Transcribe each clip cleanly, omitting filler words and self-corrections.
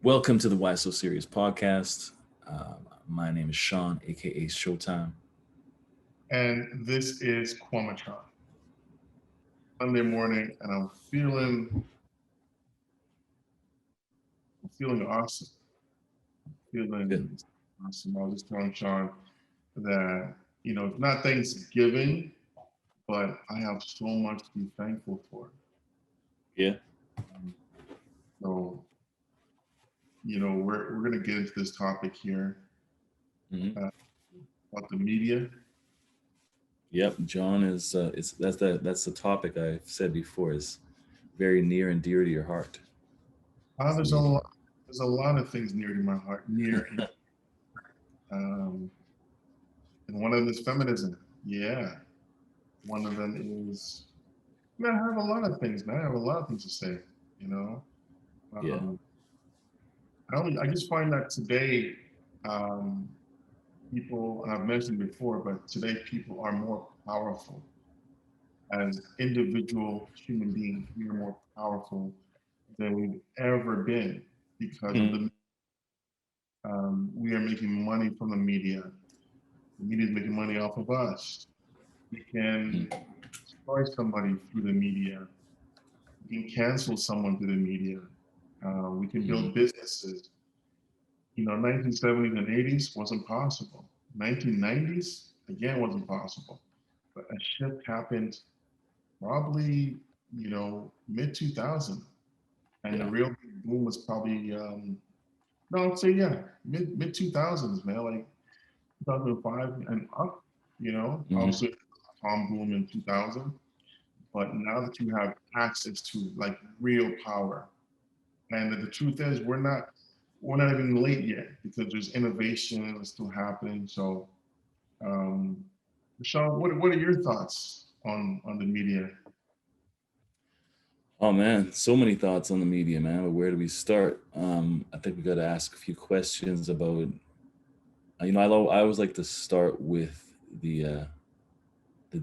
Welcome to the Why So Serious podcast. My name is Sean, aka Showtime. And this is Kwamatron. Monday morning, and I'm feeling awesome. Good. Feeling awesome. I was just telling Sean that it's not Thanksgiving, but I have so much to be thankful for. Yeah. Um, so we're gonna get into this topic here hmm uh, about the media. Yep. John is. It's that's the topic I've said before is very near and dear to your heart. Uh, It's the there's a media. lot, there's a lot of things near to my heart, um, and one of them is feminism. Yeah, one of them is. Man, I have a lot of things, man. I have a lot of things to say. You know, Yeah. um, I just find that today, um, people, and I've mentioned before, but today people are more powerful as individual human beings. We are more powerful than we've ever been because of Mhm. the. We are making money from the media. The media is making money off of us. We can destroy somebody through the media. We can cancel someone through the media. We can Mhm. build businesses. 1970s and 80s wasn't possible. 1990s, again, wasn't possible. But a shift happened probably, mid 2000. And the Yeah. real big boom was probably, no, I'd say, yeah, mid 2000s, man, like 2005 and up, hmm obviously, Tom boom in 2000. But now that you have access to like real power, and the truth is, we're not even late yet because there's innovation that's still happening. So, um, Michelle, what are your thoughts on the media? Oh man, so many thoughts on the media, man. But where do we start? I think we got to ask a few questions about. I always like to start with the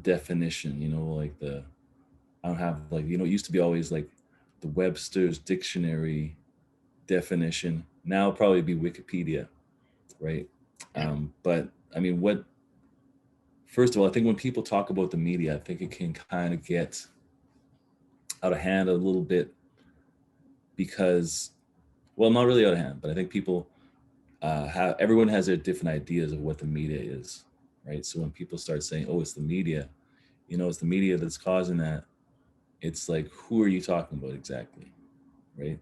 definition. Like the I don't have like it used to be always like the Webster's dictionary definition. Now it'll probably be Wikipedia, right? Yeah. But I mean, what? First of all, I think when people talk about the media, I think it can kind of get out of hand a little bit because, well, not really out of hand, but I think people have everyone has their different ideas of what the media is, right? So when people start saying, "Oh, it's the media," it's the media that's causing that. It's like, who are you talking about exactly, right?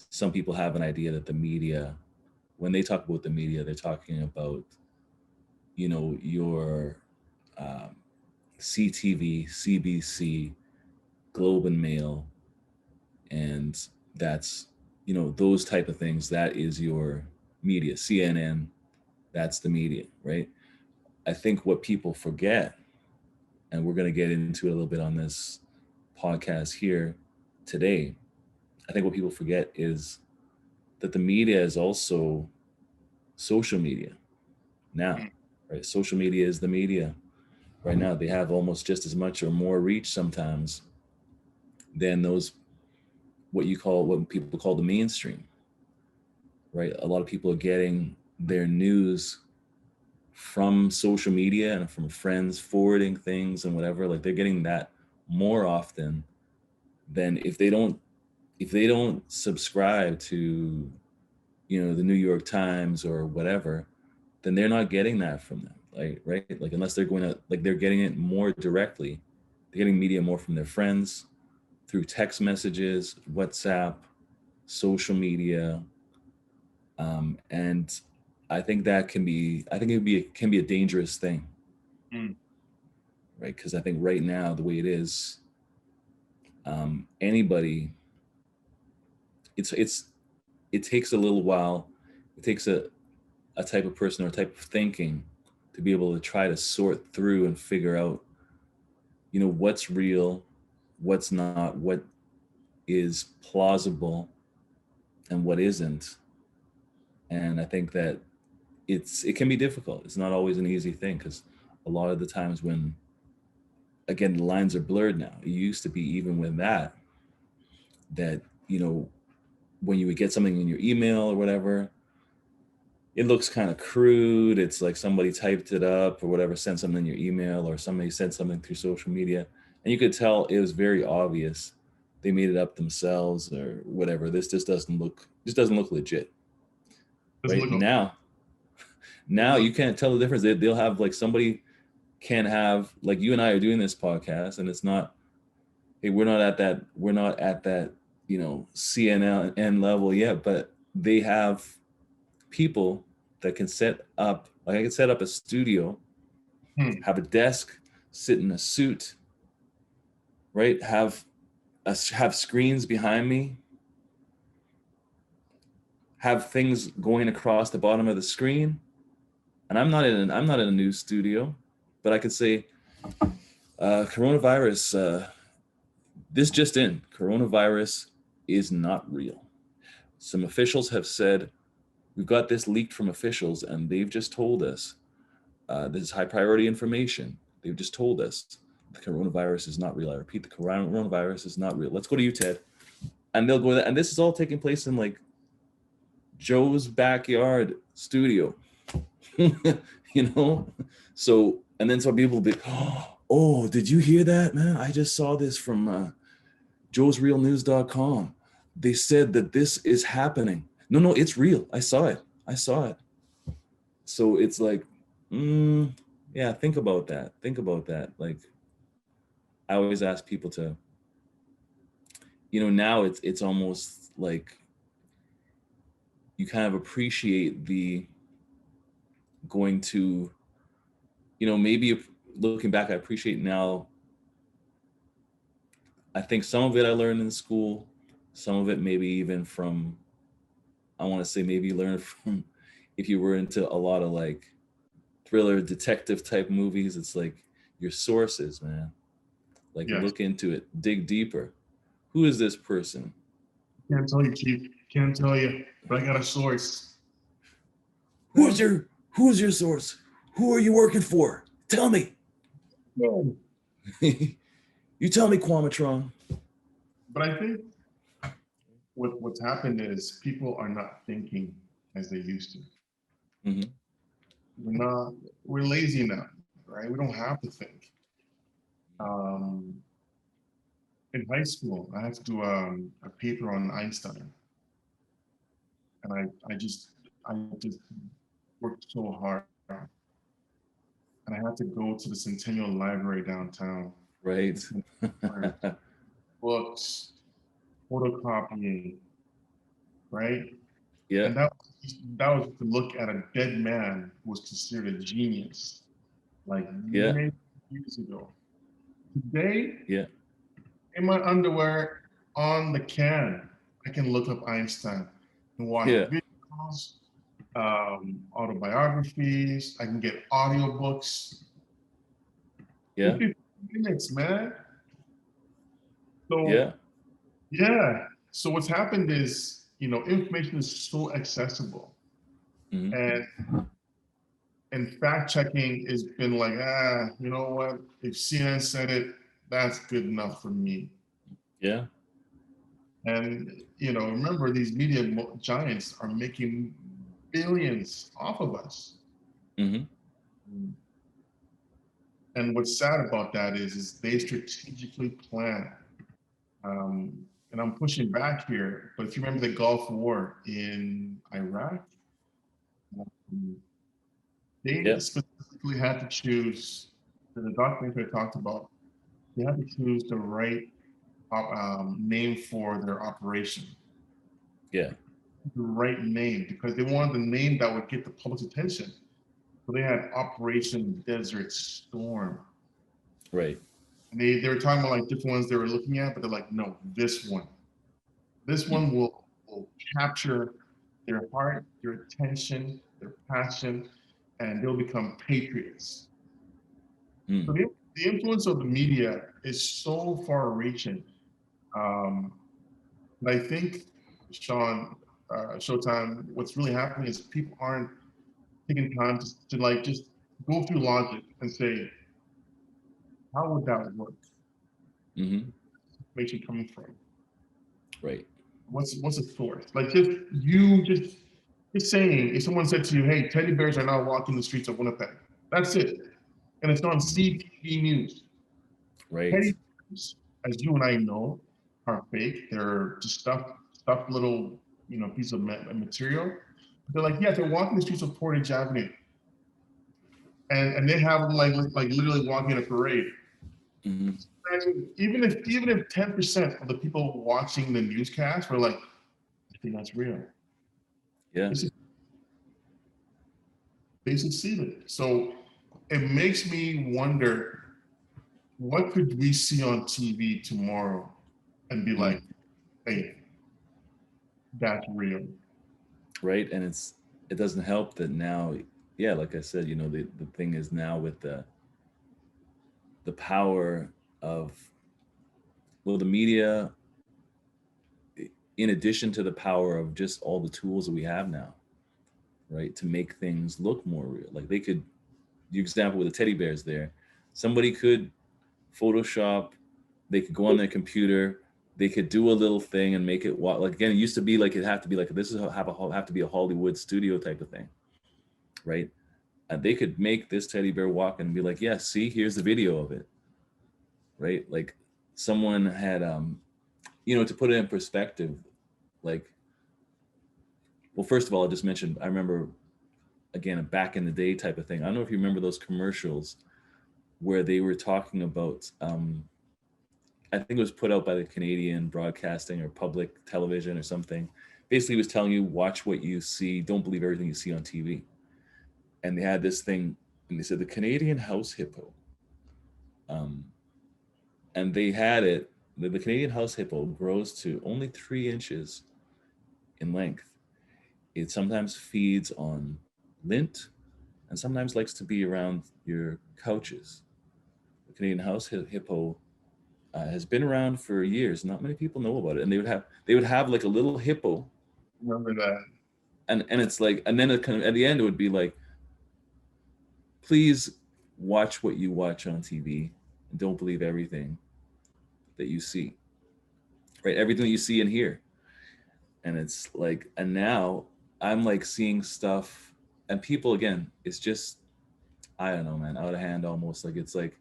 Some people have an idea that the media, when they talk about the media, they're talking about, your um, CTV, CBC, Globe and Mail, and that's, those type of things. That is your media. CNN, that's the media, right? I think what people forget, and we're going to get into it a little bit on this podcast here today. I think what people forget is that the media is also social media now, Mm. right? Social media is the media right now. They have almost just as much or more reach sometimes than those what people call the mainstream, right? A lot of people are getting their news from social media and from friends forwarding things and whatever. Like they're getting that more often than if they don't subscribe to the New York Times or whatever, then they're not getting that from them. Like right, like unless they're going to like they're getting it more directly. They're getting media more from their friends through text messages, WhatsApp, social media, and I think that can be. I think can be a dangerous thing, Mm. right? Because I think right now the way it is, anybody, it's it takes a little while. It takes a type of person or a type of thinking to be able to try to sort through and figure out, what's real, what's not, what is plausible, and what isn't. And I think that it can be difficult. It's not always an easy thing because a lot of the times when again the lines are blurred now. It used to be even with that you know when you would get something in your email or whatever, it looks kind of crude. It's like somebody typed it up or whatever, sent something in your email, or somebody sent something through social media. And you could tell it was very obvious they made it up themselves or whatever. This just doesn't look legit. Doesn't Right look now look you can't tell the difference. They'll have like somebody can have, like you and I are doing this podcast, and it's not, hey, we're not at that, CNN level yet, but they have people that can set up, like I can set up a studio, hmm, have a desk, sit in a suit, right? Have screens behind me, have things going across the bottom of the screen, and I'm not in a news studio, but I could say, coronavirus. This just in: coronavirus is not real. Some officials have said we've got this leaked from officials, and they've just told us this is high priority information. They've just told us the coronavirus is not real. I repeat, the coronavirus is not real. Let's go to you, Ted. And they'll go there. And this is all taking place in like Joe's backyard studio. you know? So, and then some people will be, oh, did you hear that, man? I just saw this from joesrealnews.com. They said that this is happening. No, it's real. I saw it. So it's like, yeah, think about that. Think about that. Like, I always ask people to, now it's almost like you kind of appreciate the going to, maybe looking back, I appreciate now. I think some of it I learned in school, some of it maybe even from, I want to say maybe learn from, if you were into a lot of like thriller detective type movies, it's like your sources, man. Like yes. look into it, dig deeper. Who is this person? Can't tell you, Chief. Can't tell you, but I got a source. Who's your source? Who are you working for? Tell me. No. You tell me, Quamatron. But I think what's happened is people are not thinking as they used to. Mm-hmm. We're not. We're lazy now, right? We don't have to think. Um, in high school, I had to do a paper on Einstein, and I just worked so hard, and I had to go to the Centennial Library downtown, Right. books, photocopying, right? Yeah. And that was to look at a dead man who was considered a genius, like Yeah. many years ago. Today, Yeah. in my underwear on the can, I can look up Einstein and watch Yeah. videos, autobiographies. I can get audiobooks in Yeah. 15 minutes, man. So Yeah. yeah. So what's happened is, information is so accessible, Mm-hmm. and fact checking has been like, you know what? If CNN said it, that's good enough for me. Yeah. And remember, these media giants are making billions off of us. Mm-hmm. And what's sad about that is they strategically plan. And I'm pushing back here, but if you remember the Gulf War in Iraq, um, they Yeah. specifically had to choose. The documentary I talked about, they had to choose the right name for their operation, Yeah. the right name, because they wanted the name that would get the public's attention. So they had Operation Desert Storm. Right. And they were talking about like different ones they were looking at, but they're like, no, this one. This Mm. one will capture their heart, their attention, their passion, and they'll become patriots. So Mm. the influence of the media is so far reaching. Um, but I think, Sean, Showtime, what's really happening is people aren't taking time to like just go through logic and say, how would that work? Mm-hmm. Information coming from. Right. What's a source? Like just saying, if someone said to you, "Hey, teddy bears are now walking the streets of Winnipeg," that's it, and it's on Mhm. CTV News. Right. Teddy bears, as you and I know, are fake. They're just stuffed little piece of material. They're like, yeah, they're walking the streets of Portage Avenue, and they have them like literally walking in a parade. Mhm. Imagine, even if 10% of the people watching the newscast were like, I think that's real. Yeah. This is they succeeded. So it makes me wonder, what could we see on TV tomorrow and be Mm. like, hey, that's real. Right. And it doesn't help that now, yeah, like I said, the thing is now with the power of, well, the media, in addition to the power of just all the tools that we have now, right, to make things look more real. Like they could, the example with the teddy bears there, somebody could Photoshop, they could go on their computer, they could do a little thing and make it like, again, it used to be like, it have to be like, this is have to be a Hollywood studio type of thing, right? And they could make this teddy bear walk and be like, yeah, see, here's the video of it, right? Like someone had, to put it in perspective, like, well, first of all, I just mentioned, I remember, again, a back in the day type of thing. I don't know if you remember those commercials where they were talking about, I think it was put out by the Canadian Broadcasting or Public Television or something. Basically, it was telling you, watch what you see, don't believe everything you see on TV. And they had this thing, and they said the Canadian house hippo. Um, and they had it, the Canadian house hippo grows to only 3 inches in length. It sometimes feeds on lint and sometimes likes to be around your couches. The Canadian house hippo has been around for years. Not many people know about it, and they would have like a little hippo, Remember that? and it's like, and then at the end it would be like, please watch what you watch on TV, and don't believe everything that you see, right? Everything that you see and hear, and it's like, and now I'm like seeing stuff, and people, again, it's just, I don't know, man, out of hand almost. Like it's like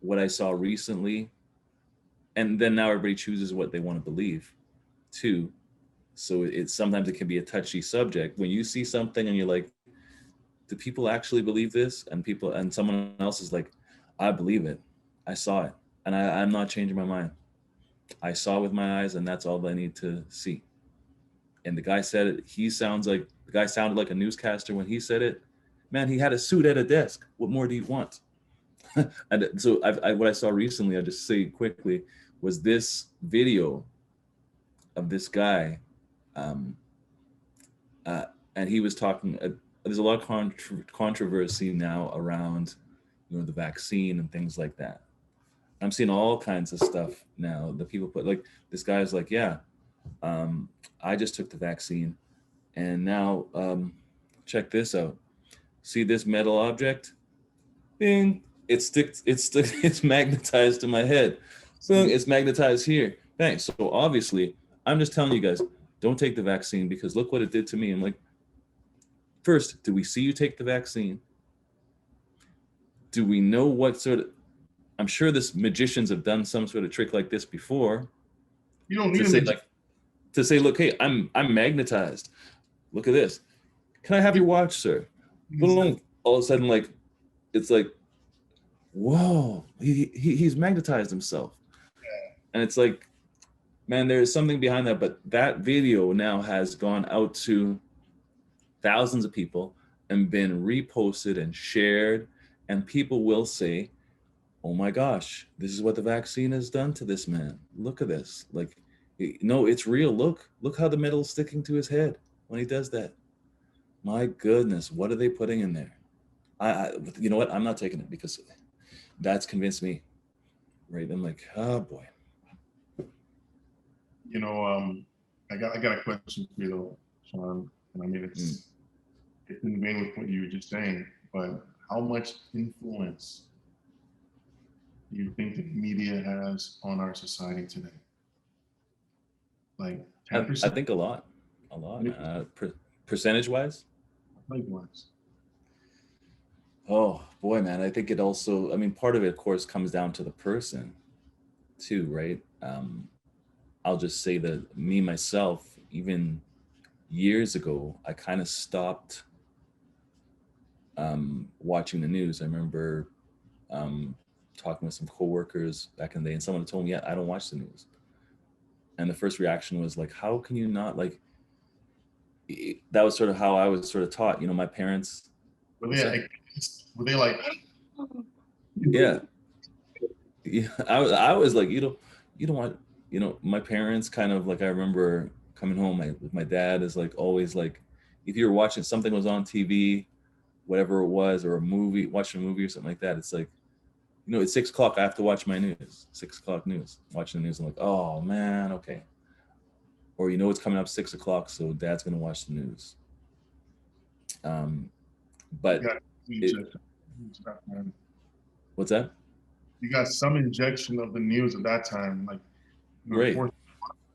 what I saw recently, and then now everybody chooses what they want to believe too. So it's sometimes it can be a touchy subject when you see something and you're like, do people actually believe this? And someone else is like, I believe it, I saw it, and I'm not changing my mind. I saw with my eyes, and that's all I need to see. And the guy said it, the guy sounded like a newscaster when he said it. Man, he had a suit at a desk. What more do you want? And so what I saw recently, I'll just say quickly, was this video of this guy, um, uh, and he was talking. There's a lot of controversy now around, the vaccine and things like that. I'm seeing all kinds of stuff now that people put, like, this guy's like, yeah, um, I just took the vaccine, and now, check this out. See this metal object? Bing! It's magnetized to my head. Boom! It's magnetized here. Thanks. So obviously, I'm just telling you guys, don't take the vaccine because look what it did to me. I'm like, first, do we see you take the vaccine? Do we know what sort of? I'm sure this magicians have done some sort of trick like this before You don't to need a say magician. like to say, look, hey, I'm magnetized. Look at this. Can I have your watch, sir? Boom! All of a sudden, like, it's like, whoa, he's magnetized himself, and it's like, man, there is something behind that. But that video now has gone out to thousands of people and been reposted and shared, and people will say, oh my gosh, this is what the vaccine has done to this man. Look at this. Like, no, it's real. Look how the metal's sticking to his head when he does that. My goodness, what are they putting in there? You know what? I'm not taking it because that's convinced me. Right? I'm like, oh boy. You know, I got a question for you though, Sean. And I mean, Mm. it's in vein with what you were just saying, but how much influence do you think the media has on our society today? Like, 10 I percent, think a lot, man. Percentage wise. likewise. Oh boy, man. I think it also, I mean, part of it, of course, comes down to the person too, right? I'll just say that me, myself, even years ago, I kind of stopped watching the news. I remember talking with some coworkers back in the day, and someone told me, "Yeah, I don't watch the news." And the first reaction was like, "How can you not like?" That was sort of how I was sort of taught. You know, my parents. Were What's they that? like, were they like, Yeah, yeah. I was like, you don't want. You know, my parents kind of like. I remember coming home with my dad is like always like, if you were watching something was on TV, whatever it was, or a movie, watching a movie or something like that, it's like, you know, it's 6 o'clock. I have to watch my news. 6 o'clock news. Watching the news. I'm like, oh man, okay. Or you know, it's coming up 6 o'clock, so dad's gonna watch the news. Um, you but got it, injection? Man. what's that? You got some injection of the news at that time, like Right. forced,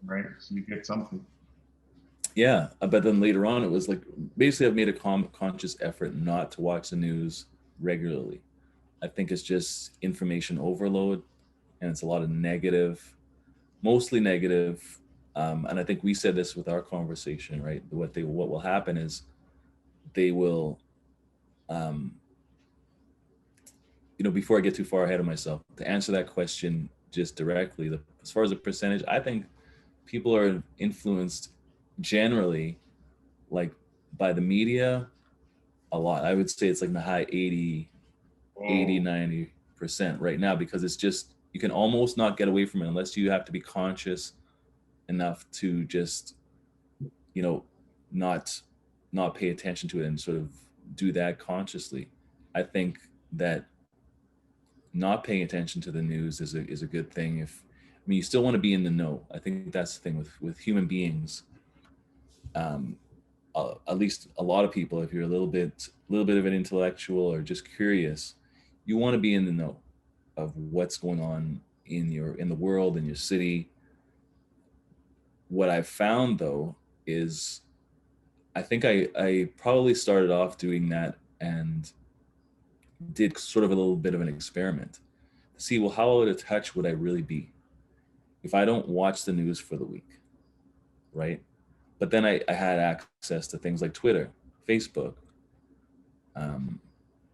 right? So you get something. Yeah. But then later on, it was like basically I've made a conscious effort not to watch the news regularly. I think it's just information overload, and it's a lot of negative, mostly negative. And I think we said this with our conversation, right? What will happen is they will, um, you know, before I get too far ahead of myself, to answer that question just directly, as far as the percentage, I think people are influenced generally, like, by the media a lot. I would say it's like in the high 80, Oh, 90% right now, because it's just, you can almost not get away from it unless you have to be conscious enough to just, you know, not not pay attention to it and sort of do that consciously. I think that not paying attention to the news is a good thing. If I mean, you still want to be in the know. I think that's the thing with human beings. Um, at least a lot of people, if you're a little bit of an intellectual or just curious, you want to be in the know of what's going on in the world, in your city. What I've found though is, I think I probably started off doing that and did sort of a little bit of an experiment to see, well, how out of touch would I really be if I don't watch the news for the week, right? But then I had access to things like Twitter, Facebook, um,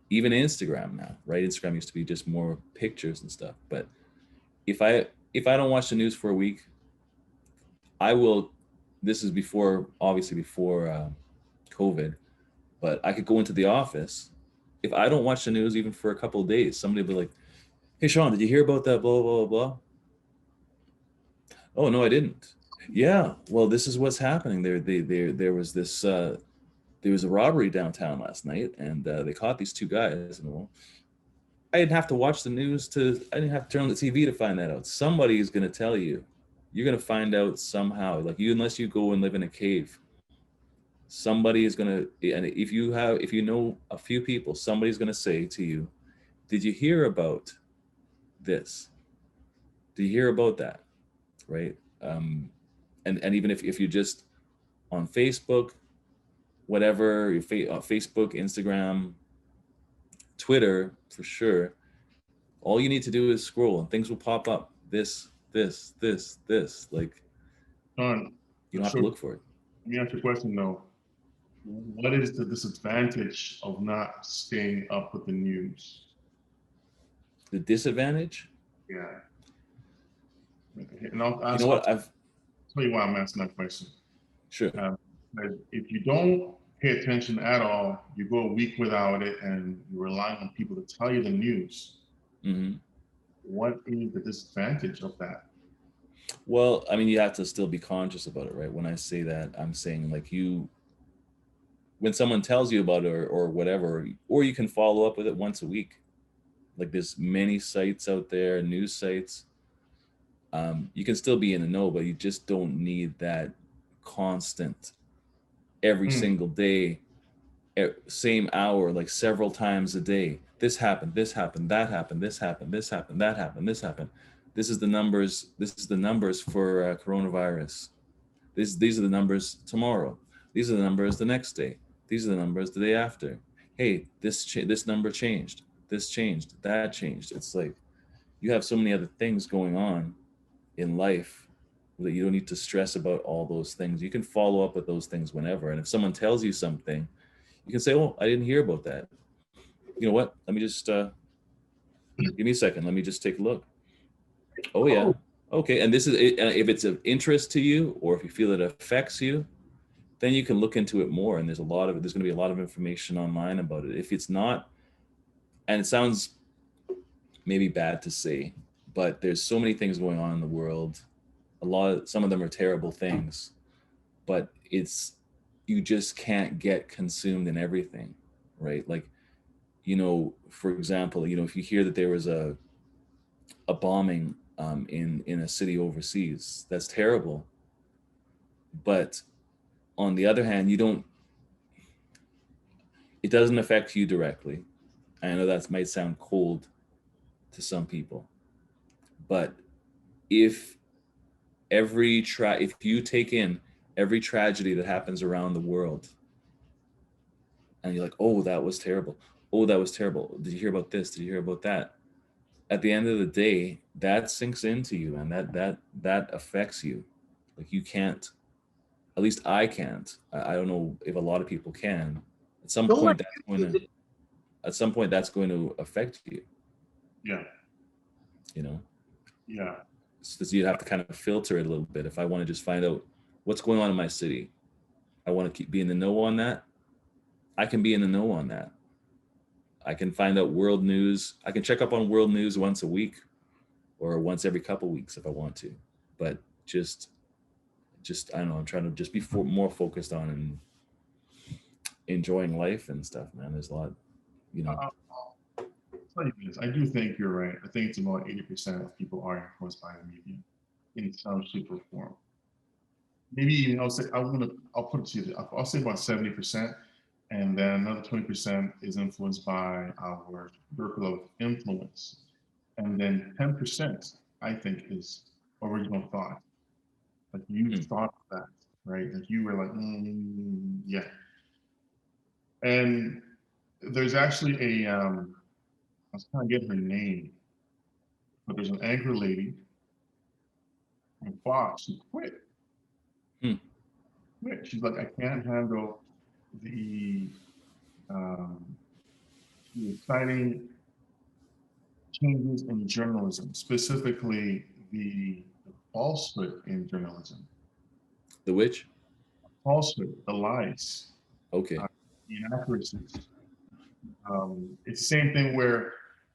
even Instagram now, right? Instagram used to be just more pictures and stuff. But if I if I don't watch the news for a week, I will. This is before, obviously before COVID, but I could go into the office. If I don't watch the news even for a couple of days, somebody will be like, "Hey, Sean, did you hear about that? Blah blah blah blah." Oh no, I didn't. Yeah, well, this is what's happening. There was this. There was a robbery downtown last night, and they caught these two guys. And well, I didn't have to watch the news to. I didn't have to turn on the TV to find that out. Somebody is going to tell you. You're going to find out somehow. Like you, unless you go and live in a cave, somebody is going to. And if you know a few people, somebody's going to say to you, "Did you hear about this? Did you hear about that?" Right? And even if you're just on Facebook, whatever your Facebook, Instagram, Twitter, for sure. All you need to do is scroll, and things will pop up. This. Like, Sean, you don't have so to let look for it. me ask you a question though. What is the disadvantage of not staying up with the news? The disadvantage, Yeah. And you know I'll what? I've tell you why I'm asking that question. Sure. If you don't pay attention at all, you go a week without it and you rely on people to tell you the news. Hmm. What is the disadvantage of that? Well, I mean, you have to still be conscious about it, right? When I say that, I'm saying like when someone tells you about it or whatever, or you can follow up with it once a week. Like there's many sites out there, news sites. You can still be in the know, but you just don't need that constant every Hmm. single day, same hour, like several times a day. This happened, this happened, that happened, this happened, this happened, that happened, this happened. This is the numbers. This is the numbers for coronavirus. These are the numbers tomorrow. These are the numbers the next day. These are the numbers the day after. Hey, this number changed. This changed. That changed. It's like you have so many other things going on in life that you don't need to stress about all those things. You can follow up with those things whenever. And if someone tells you something, you can say, "Oh, I didn't hear about that. You know what? Let me just give me a second. Let me just take a look. Oh yeah, Oh, okay." And this is if it's of interest to you, or if you feel it affects you, then you can look into it more. And there's going to be a lot of information online about it. If it's not, and it sounds maybe bad to say, but there's so many things going on in the world. Some of them are terrible things, but it's you just can't get consumed in everything, right? Like, for example, if you hear that there was a bombing in a city overseas, that's terrible. But on the other hand, it doesn't affect you directly. I know that might sound cold to some people, but if if you take in every tragedy that happens around the world, and you're like, oh, that was terrible. Oh, that was terrible. Did you hear about this? Did you hear about that? At the end of the day, that sinks into you, and that affects you. Like you can't. At least I can't. I don't know if a lot of people can. At some Don't let point, that's going to affect you. yeah, You know, yeah. so you have to kind of filter it a little bit. If I want to just find out what's going on in my city, I want to be in the know on that. I can be in the know on that. I can find out world news. I can check up on world news once a week or once every couple weeks if I want to. But just I don't know. I'm trying to just be more focused on and enjoying life and stuff, man. There's a lot, you know. I'll tell you this. I do think you're right. I think it's about 80% of people are influenced by the media in some shape or form. Maybe even I'll put it to you. I'll say about 70%, and then another 20% is influenced by our circle of influence, and then 10% I think is original thought. Like you Mm. thought of that, right? Like you were like, yeah. And there's actually I was trying to get her name, but there's an anchor lady on Fox who quit. Hmm. She's like, I can't handle the um, the exciting changes in journalism, specifically the falsehood in journalism, The witch. falsehood, the lies, Okay. the inaccuracies. It's the same thing where,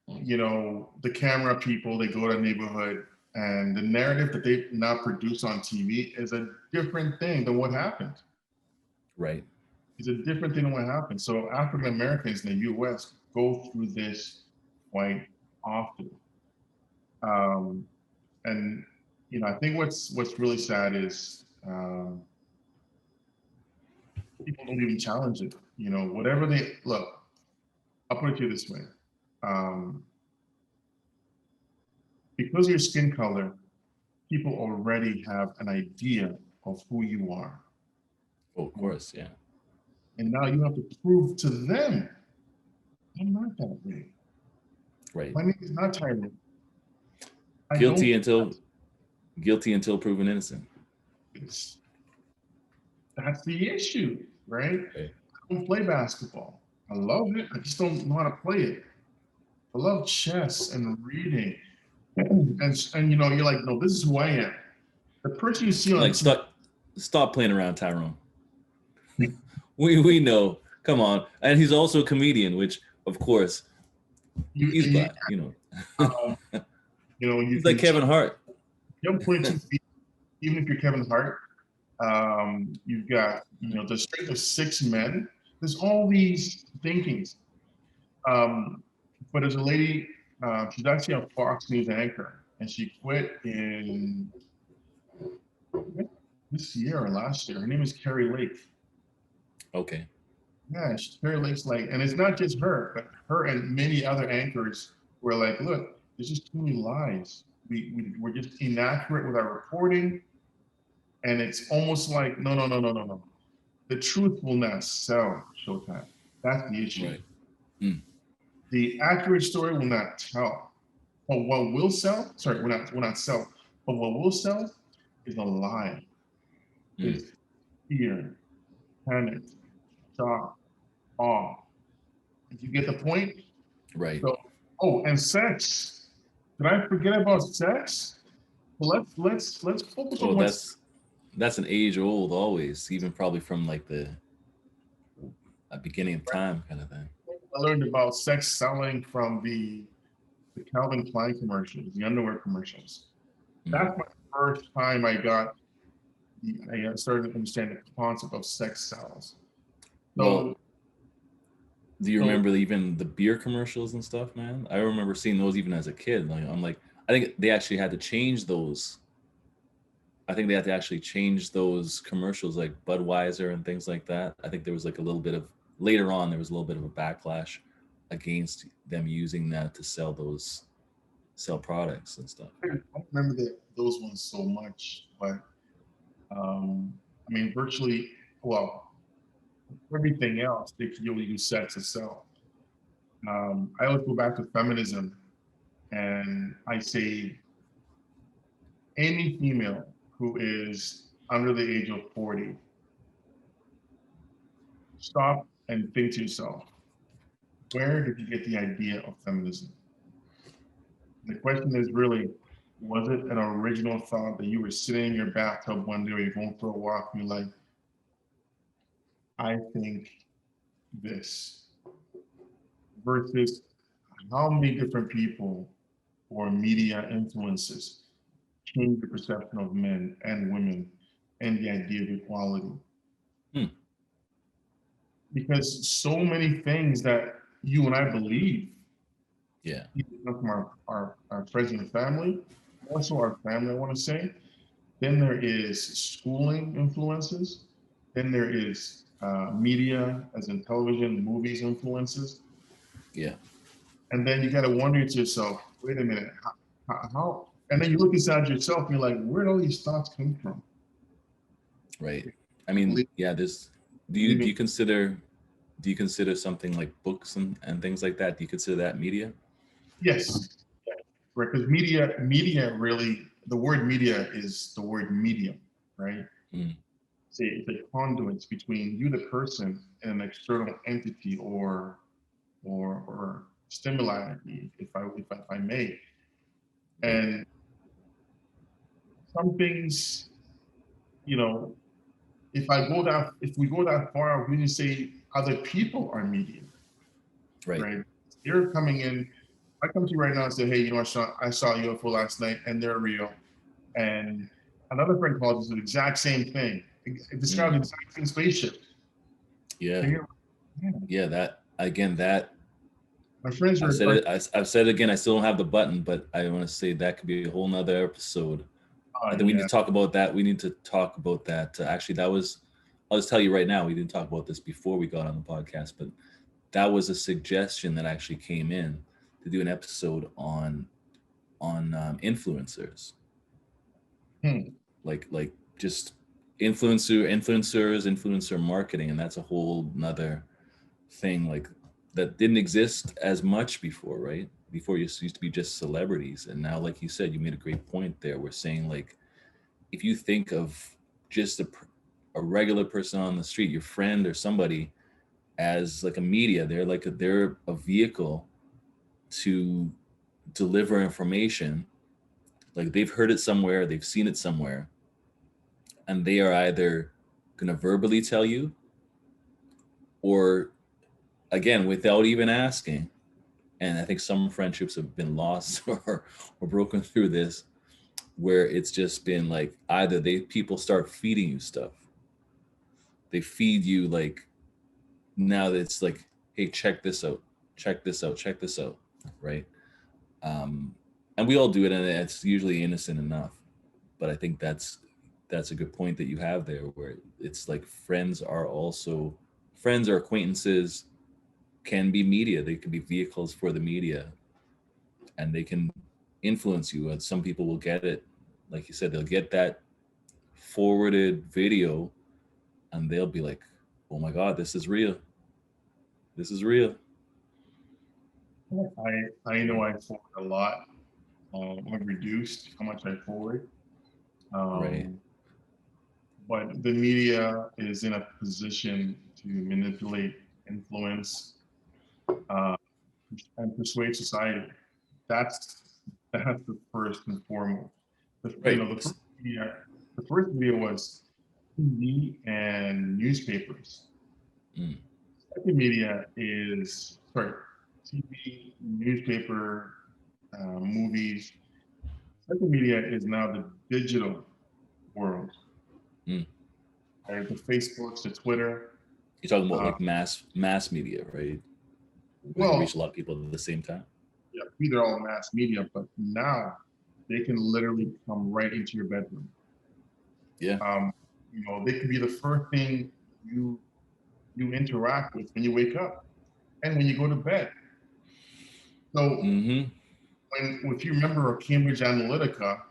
the camera people, they go to a neighborhood and the narrative that they now produce on TV is a different thing than what happened. Right. It's a different thing than what happened. So African Americans in the US go through this quite often. Um, and I think what's really sad is people don't even challenge it. Whatever they look, I'll put it to you this way. Um, because of your skin color, people already have an idea of who you are. Oh, of course. Yeah. And now you have to prove to them, I'm not that way. Right. My name is not Tyrone. I Guilty don't. until guilty until proven innocent. It's, that's the issue, right? Right. I don't play basketball. I love it. I just don't know how to play it. I love chess and reading. And you're like, no, this is who I am. The person you see on Like TV, stop playing around, Tyrone. We know. Come on. And he's also a comedian, which of course he's you, black. um, you He's like can Kevin Hart. jump 22 feet, even if you're Kevin Hart. You've got, the strength of 6 men. There's all these thinkings. But there's a lady, she's actually a Fox News anchor, and she quit in this year or last year. Her name is Carrie Lake. Okay. Yeah, Carrie Lake's like, and it's not just her, but her and many other anchors were like, look, there's just too many lies. We're just inaccurate with our reporting. And it's almost like, no, no, no, no, no, no. The truth will not sell, Showtime. That's the issue. Right. Mm. The accurate story will not tell. But what will sell, sorry, will not sell, but what will sell is a lie, is fear, panic, shock, awe. If you get the point? Right. So, oh, and sex. Did I forget about sex? Well, let's focus Oh, on what's that's an age old always, even probably from like the beginning of time kind of thing. I learned about sex selling from the Calvin Klein commercials, the underwear commercials. Mm. That's my first time I got I started to understand the concept of sex sales. Well, So, do you so remember even the beer commercials and stuff, man? I remember seeing those even as a kid. Like I'm like, I think they actually had to change those. I think they had to actually change those commercials like Budweiser and things like that. I think there was like a little bit of later on there was a little bit of a backlash against them using that to sell products and stuff. I don't remember those ones so much, but I mean, virtually, well, everything else they could only use sex to sell. I always go back to feminism, and I say any female who is under the age of 40, stop and think to yourself, where did you get the idea of feminism? The question is really, was it an original thought that you were sitting in your bathtub one day or you're going for a walk and you're like, I think this, versus how many different people or media influences change the perception of men and women and the idea of equality? Hmm. Because so many things that you and I believe Yeah. come from our friends and family, also our family, I want to say. Then there is schooling influences. Then there is media, as in television, movies influences. Yeah. And then you got to wonder to yourself, wait a minute, how? And then you look inside yourself and you're like, where did all these thoughts come from? Right. I mean, yeah, this do you Believing, do you consider something like books and things like that? Do you consider that media? yes, right? Because media really, the word media is the word medium, right? Mm. Say it's a conduit between you, the person, and an external entity or stimuli, if I may. Right. And some things, you know, if we go that far, we can say other people are media, Right. right? You're coming in. I come to you right now and say, hey, you know, I saw a UFO last night, and they're real. And another friend calls us the exact same thing. It describes the Mm. exact same spaceship. Yeah. And you're like, man, Yeah. That again. That my friends I've are said like, it. I've said it again. I still don't have the button, but I want to say that could be a whole nother episode. oh I think we need yeah, to talk about that. We need to talk about that. Actually, that was. I'll just tell you right now. We didn't talk about this before we got on the podcast, but that was a suggestion that actually came in to do an episode on influencers, hmm, like just influencer marketing, and that's a whole nother thing like that didn't exist as much before, right? Before you used to be just celebrities, and now, like you said, you made a great point there. We're saying like if you think of just a regular person on the street, your friend or somebody, as like a media, they're a vehicle to deliver information. Like they've heard it somewhere, they've seen it somewhere, and they are either going to verbally tell you or, again, without even asking. And I think some friendships have been lost or broken through this, where it's just been like either people start feeding you stuff. They feed you like now that it's like, hey, check this out, check this out, check this out, right? Um, and we all do it, and it's usually innocent enough. But I think that's a good point that you have there, where it's like friends or acquaintances can be media. They can be vehicles for the media, and they can influence you. And some people will get it, like you said, they'll get that forwarded video, and they'll be like, "Oh my God, this is real. This is real." I know I forward a lot. I've reduced how much I forward. Right. Um, but the media is in a position to manipulate, influence, uh, and persuade society. That's that's the first and foremost. Right. The the first video was TV and newspapers. Mm. Second media is sorry, TV, newspaper, movies. Second media is now the digital world, Mm. right? The Facebooks, the Twitter. You're talking about Uh, like mass media, right? Where they reach well, a lot of people at the same time. yeah, these are all mass media, but now they can literally come right into your bedroom. Yeah. Um, they can be the first thing you you interact with when you wake up and when you go to bed. So Mm-hmm. if you remember Cambridge Analytica,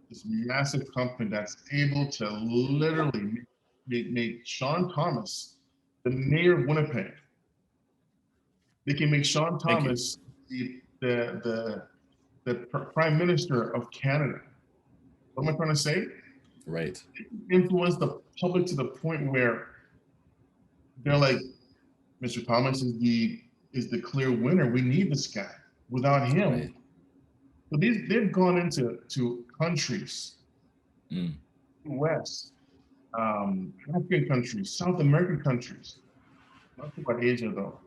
this massive company that's able to literally make Sean Thomas the mayor of Winnipeg. They can make Sean Thank you. Thomas the prime minister of Canada. What am I trying to say? Right. Influence the public to the point where they're like, Mr. Thomas is the clear winner. We need this guy. Without Right. him, so they've gone into countries, Mm. West, African countries, South American countries, not about Asia though,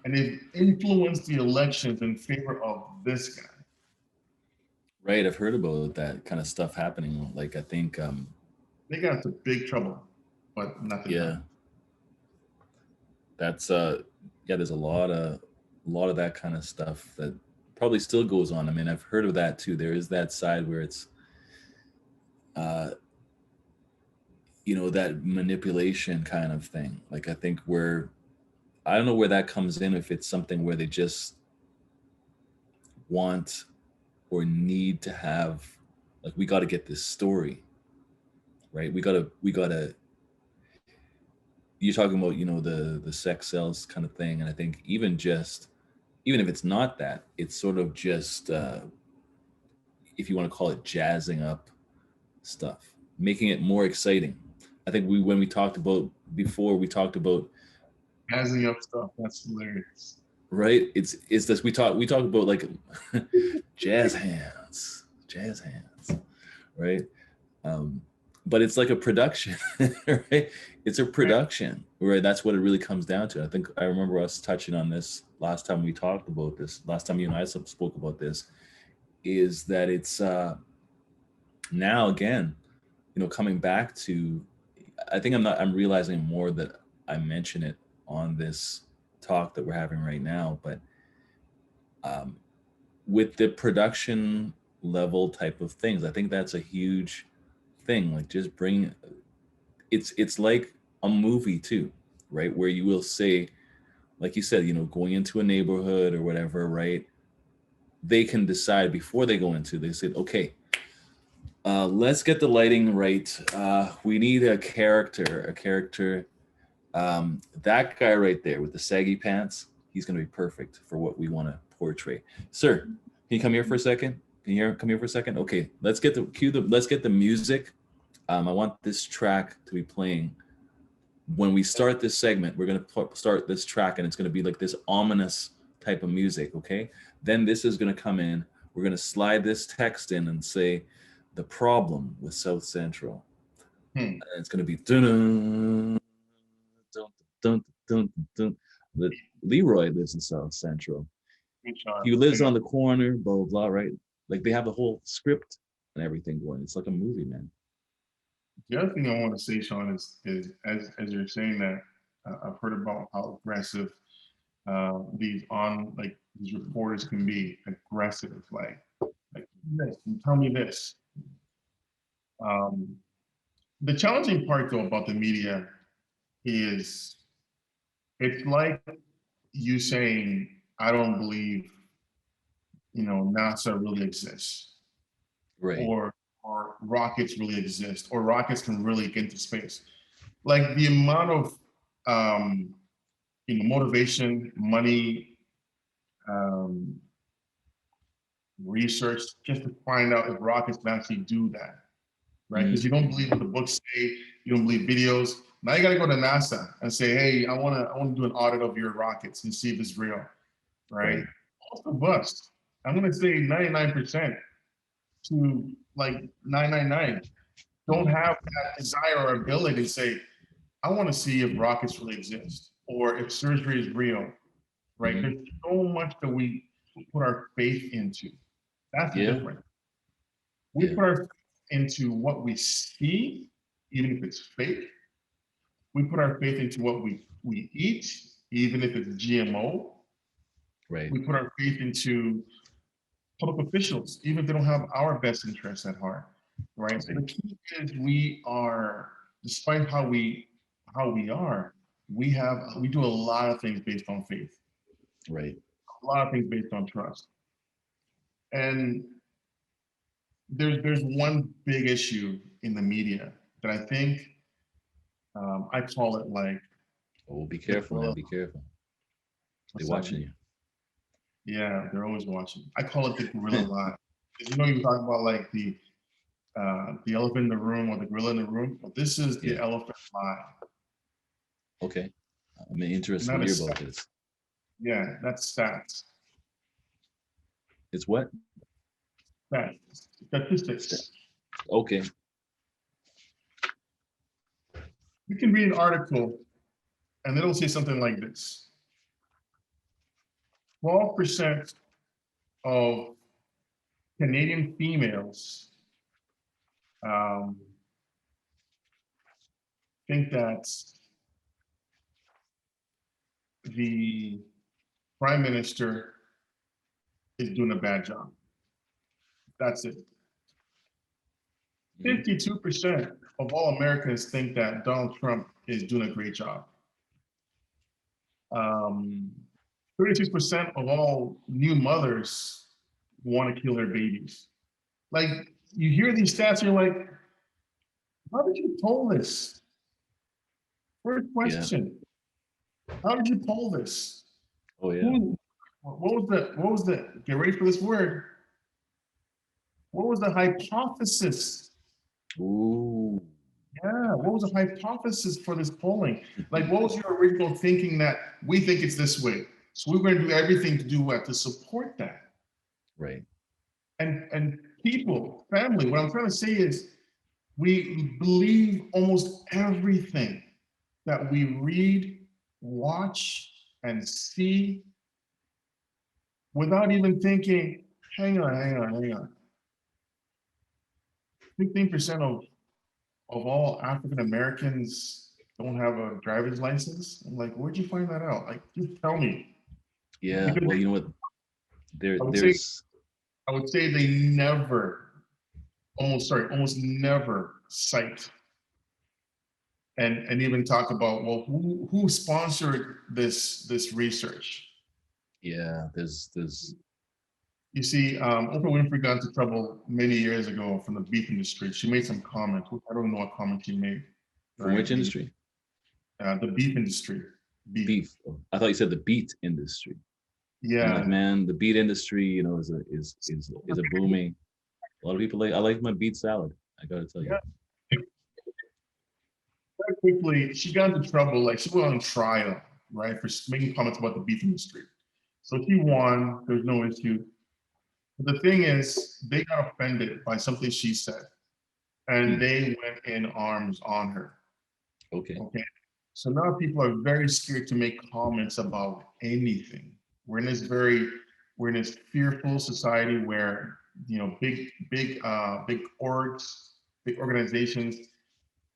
and they've influenced the elections in favor of this guy. Right. I've heard about that kind of stuff happening. Like I think, They got into big trouble, but nothing yeah, happened. that's yeah. There's a lot of that kind of stuff that probably still goes on. I mean, I've heard of that too. There is that side where it's, uh, that manipulation kind of thing. Like I think where I don't know where that comes in. If it's something where they just want or need to have, like, we got to get this story right. We gotta you're talking about the sex sells kind of thing, and I think even if it's not that, it's sort of just if you want to call it jazzing up stuff, making it more exciting. I think when we talked about before, we talked about, Gassing up stuff. That's hilarious. right, it's this, we talk about like jazz hands, right? um but it's like a production, right? It's a Right. production, right? That's what it really comes down to. I think I remember us touching on this last time we talked about this, last time you and I spoke about this, is that it's now again, coming back to, I think I'm realizing more that I mention it on this talk that we're having right now, but um, with the production level type of things, I think that's a huge thing. Like just bring, it's like a movie too, right? Where you will say, like you said, going into a neighborhood or whatever, right? They can decide before they go into, they said, okay, let's get the lighting right. We need a character. That guy right there with the saggy pants, he's going to be perfect for what we want to portray. Sir, can you come here for a second? Come here for a second? Okay, let's get the music. I want this track to be playing. When we start this segment, we're going to start this track, and it's going to be like this ominous type of music, okay? Then this is going to come in. We're going to slide this text in and say, the problem with South Central. Hmm. And it's going to be dun dun dun dun dun. Leroy lives in South Central. Good Sean. He lives And on the corner, blah, blah, blah, right? Like they have the whole script and everything going. It's like a movie, man. the other thing I want to say, Sean, is as you're saying that, I've heard about how aggressive these reporters can be aggressive, like this, and tell me this. Um, the challenging part though about the media is it's like you saying, I don't believe NASA really exists, Right. or or rockets really exist, or rockets can really get into space. Like the amount of motivation, money, um, research just to find out if rockets can actually do that, right? Because you don't believe what the books say, you don't believe videos. Now you got to go to NASA and say, hey, I want to do an audit of your rockets and see if it's real, right? Right. Also bust. I'm gonna say 99% to like 999 don't have that desire or ability to say, I want to see if rockets really exist or if surgery is real, right? There's so much that we put our faith into. That's the Yeah. difference. We put our faith into what we see, even if it's fake. We put our faith into what we eat, even if it's GMO. Right. We put our faith into public officials, even if they don't have our best interests at heart, right? So the key is we are, despite how we are, we do a lot of things based on faith, Right. a lot of things based on trust. And there's one big issue in the media that I think I call it like Oh, be the careful now. gorilla. Be careful. They're What's that watching mean? you. Yeah, they're always watching. I call it the gorilla lie. 'Cause you talk about like the elephant in the room or the gorilla in the room. Well, this is the Yeah. elephant lie. Okay. I'm interested Not to a hear stat. about this. Yeah, that's stats. It's what? Stats. Statistics. Okay. You can read an article and it'll say something like this. 12% of Canadian females um, think that the prime minister is doing a bad job. That's it. 52% of all Americans think that Donald Trump is doing a great job. 36% of all new mothers want to kill their babies. Like, you hear these stats, you're like, how did you poll this? First Yeah. question, how did you poll this? Oh yeah. What was the, get ready for this word, what was the hypothesis? Ooh. Yeah, what was the hypothesis for this polling? Like, what was your original thinking that we think it's this way? So we're going to do everything to do what? To support that. Right. And people, family, what I'm trying to say is we believe almost everything that we read, watch, and see without even thinking, hang on. 15% of all African Americans don't have a driver's license. I'm like, where'd you find that out? Like, just tell me. Yeah. Because Well, you know what? There. I would say There's. I would say they never, almost never cite and even talk about, well, who sponsored this research. Yeah. There's. You see, Oprah Winfrey got into trouble many years ago from the beef industry. She made some comment. I don't know what comment she made. From Right, which industry? the beef industry. Beef. Beef. Oh, I thought you said the beat industry. I'm like, Yeah. man, the beat industry, is a booming. A lot of people like. I like my beet salad. I gotta tell you. Yeah. Very quickly, she got into trouble. Like, she went on trial, right, for making comments about the beef industry. So she won. There's no issue. But the thing is, they got offended by something she said, and they went in arms on her. Okay. Okay. So now people are very scared to make comments about anything. We're in this very, we're in this fearful society where big orgs, big organizations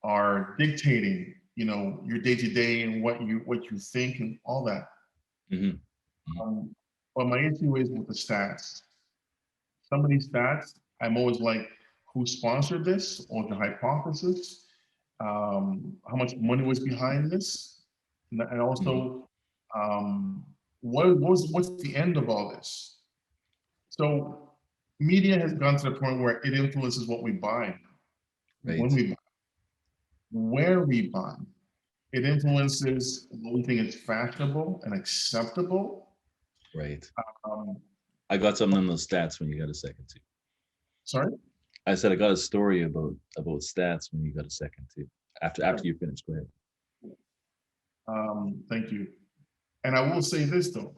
are dictating, your day to day and what you think and all that. Mm-hmm. But my issue is with the stats. Some of these stats, I'm always like, who sponsored this or the hypothesis? How much money was behind this? And also, what's the end of all this? So media has gone to the point where it influences what we buy, Right. when we buy, where we buy. It influences what we think is fashionable and acceptable. Right. Um, I got something on those stats when you got a second too. sorry? I said I got a story about stats when you got a second too. After you finish, go ahead. Thank you. And I will say this though.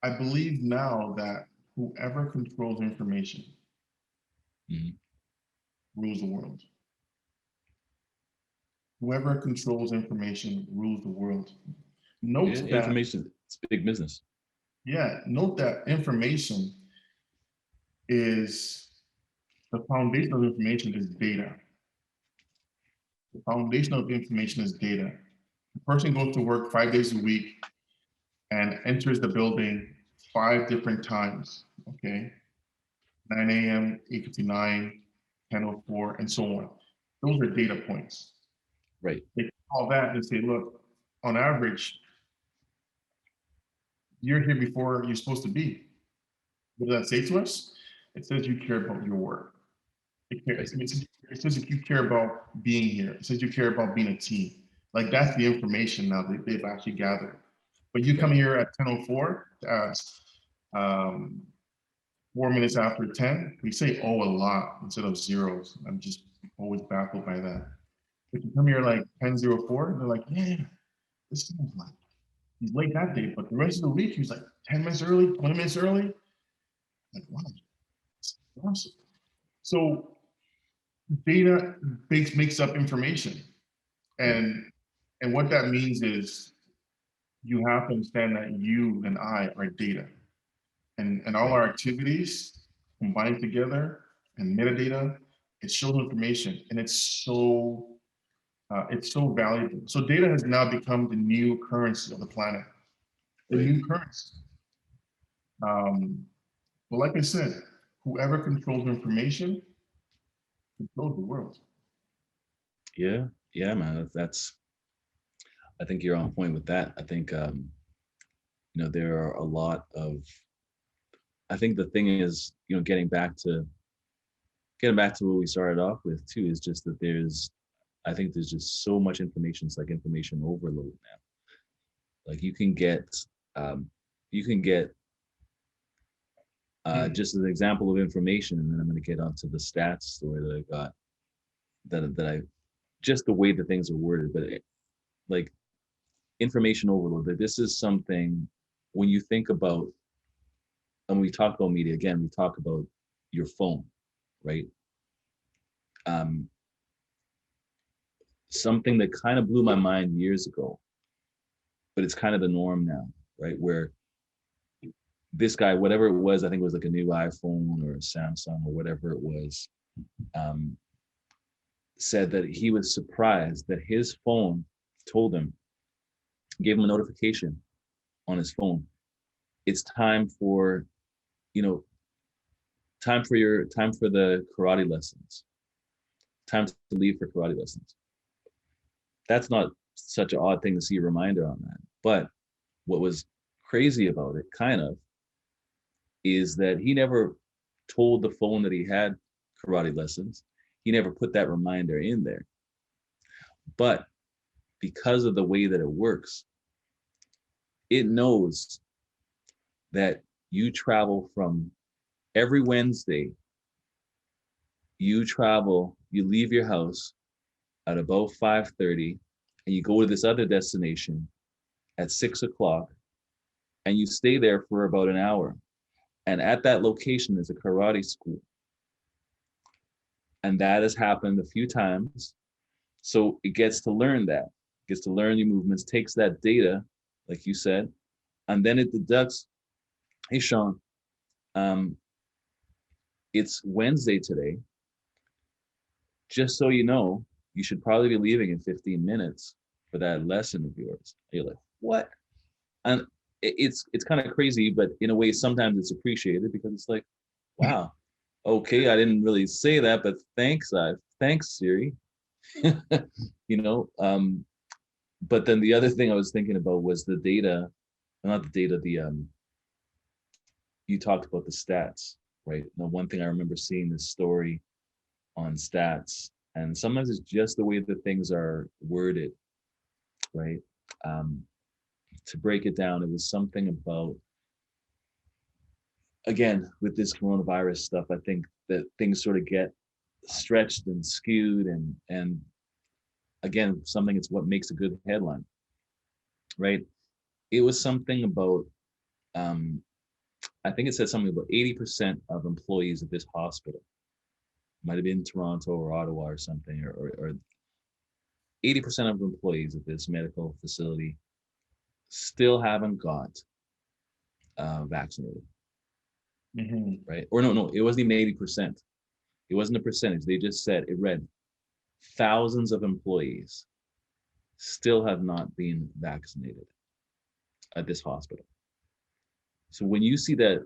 I believe now that whoever controls information Mhm. rules the world. Whoever controls information rules the world. Yeah, Note that, information, it's big business. yeah, note that information is the foundation of information is data. The foundation of information is data. The person goes to work 5 days a week and enters the building 5 different times, okay? 9 a.m., 8:59, 10:04, and so on. Those are data points. Right. They call that and say, look, on average, you're here before you're supposed to be. What does that say to us? It says you care about your work. Right. It says you care about being here. It says you care about being a team. Like that's the information now that they've actually gathered. But you come Right. here at 10:04, 4 minutes after 10, we say oh a lot instead of zeros. I'm just always baffled by that. If you come here like 10:04, they're like, yeah, this guy's like, he's late that day, but the rest of the week, he was like 10 minutes early, 20 minutes early. Like, wow, that's awesome. So data makes up information. Right. And what that means is you have to understand that you and I are data. And all Right. our activities combined together and metadata, it shows information and it's so valuable. So data has now become the new currency of the planet, the Right. new currency. But like I said, whoever controls information controls the world. Yeah. Yeah, man. That's I think you're on point with that. I think there are a lot of I think the thing is, getting back to what we started off with too, is just that I think there's just so much information. It's like information overload now. Like um, you can get just as an example of information, and then I'm going to get onto the stats story that I got. That I just the way that things are worded, but like information overload. That this is something when you think about, and when we talk about media again, we talk about your phone, right? Um, Something that kind of blew my mind years ago, but it's kind of the norm now, right? Where this guy, whatever it was, I think it was like a new iPhone or a Samsung or whatever it was, um, said that he was surprised that his phone told him, gave him a notification on his phone. It's time for, you know, time for the karate lessons. Time to leave for karate lessons. That's not such an odd thing to see a reminder on that. But what was crazy about it, kind of, is that he never told the phone that he had karate lessons. He never put that reminder in there. But because of the way that it works, it knows that you travel from every Wednesday, you leave your house at about 5:30 and you go to this other destination at 6 o'clock and you stay there for about an hour. And at that location is a karate school. And that has happened a few times. So it gets to learn that, it gets to learn your movements, takes that data, like you said, and then it deducts, hey, Sean, um, it's Wednesday today. Just so you know, you should probably be leaving in 15 minutes for that lesson of yours. You're like, what? And it's kind of crazy, but in a way, sometimes it's appreciated because it's like, wow, okay, I didn't really say that, but thanks, Siri. you know, but then the other thing I was thinking about was the data, not the data, you talked about the stats, right? Now, one thing I remember seeing this story on stats, and sometimes it's just the way that things are worded, right? Um, to break it down, it was something about, again, with this coronavirus stuff, I think that things sort of get stretched and skewed, and again, something, it's what makes a good headline, right? It was something about, um, I think it said something about 80% of employees at this hospital, might have been Toronto or Ottawa or something, or 80% of employees at this medical facility still haven't got vaccinated, Mm-hmm. right? Or no, it wasn't even 80%. It wasn't a percentage. They just said, it read, thousands of employees still have not been vaccinated at this hospital. So when you see that,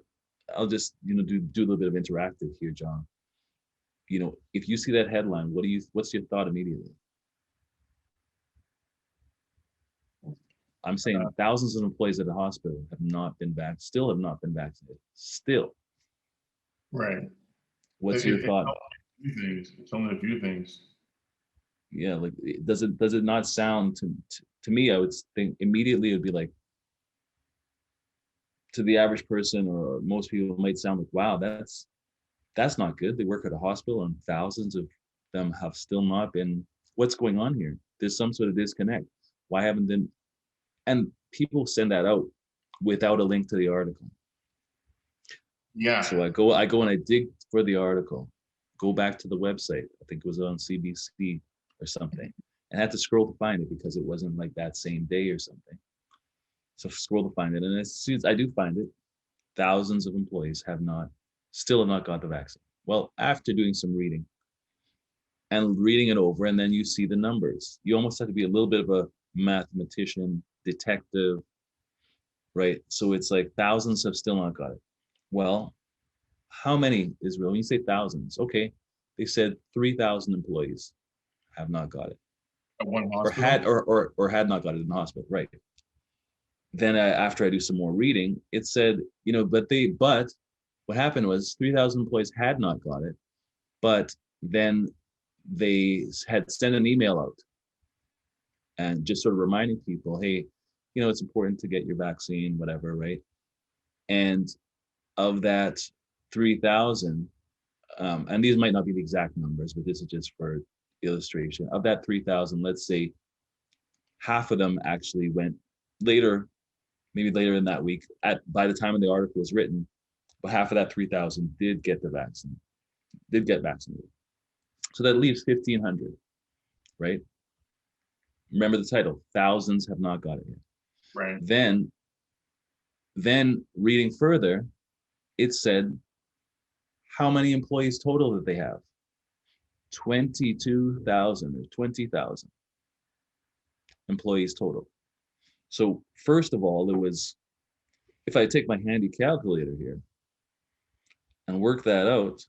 I'll just, do a little bit of interactive here, John. If you see that headline, what's your thought immediately? I'm saying thousands of employees at the hospital still have not been vaccinated. Still. Right. What's your thought? It's only a few things. Yeah, like, does it not sound to me, I would think immediately it would be like, to the average person or most people, it might sound like, wow, that's not good. They work at a hospital and thousands of them have still not been. What's going on here? There's some sort of disconnect. Why haven't they? And people send that out without a link to the article. Yeah. So I go and I dig for the article, go back to the website. I think it was on CBC or something. And I had to scroll to find it because it wasn't like that same day or something. So scroll to find it. And as soon as I do find it, thousands of employees still have not got the vaccine. Well, after doing some reading and reading it over, and then you see the numbers, you almost have to be a little bit of a mathematician, detective, right? So it's like thousands have still not got it. Well, how many, Israel? When you say thousands, okay, they said 3,000 employees have not got it, At one hospital? or had not got it in the hospital, right? Then after I do some more reading, it said, but what happened was 3,000 employees had not got it, but then they had sent an email out and just sort of reminding people, hey, it's important to get your vaccine, whatever, right? And of that 3,000, and these might not be the exact numbers, but this is just for illustration. Of that 3,000, let's say half of them actually went later, maybe later in that week, by the time the article was written, but half of that 3,000 did get vaccinated. So that leaves 1,500, right? Remember the title, thousands have not got it yet. Right. Then reading further, it said how many employees total that they have. 22,000 or 20,000 employees total. So first of all, it was, if I take my handy calculator here and work that out,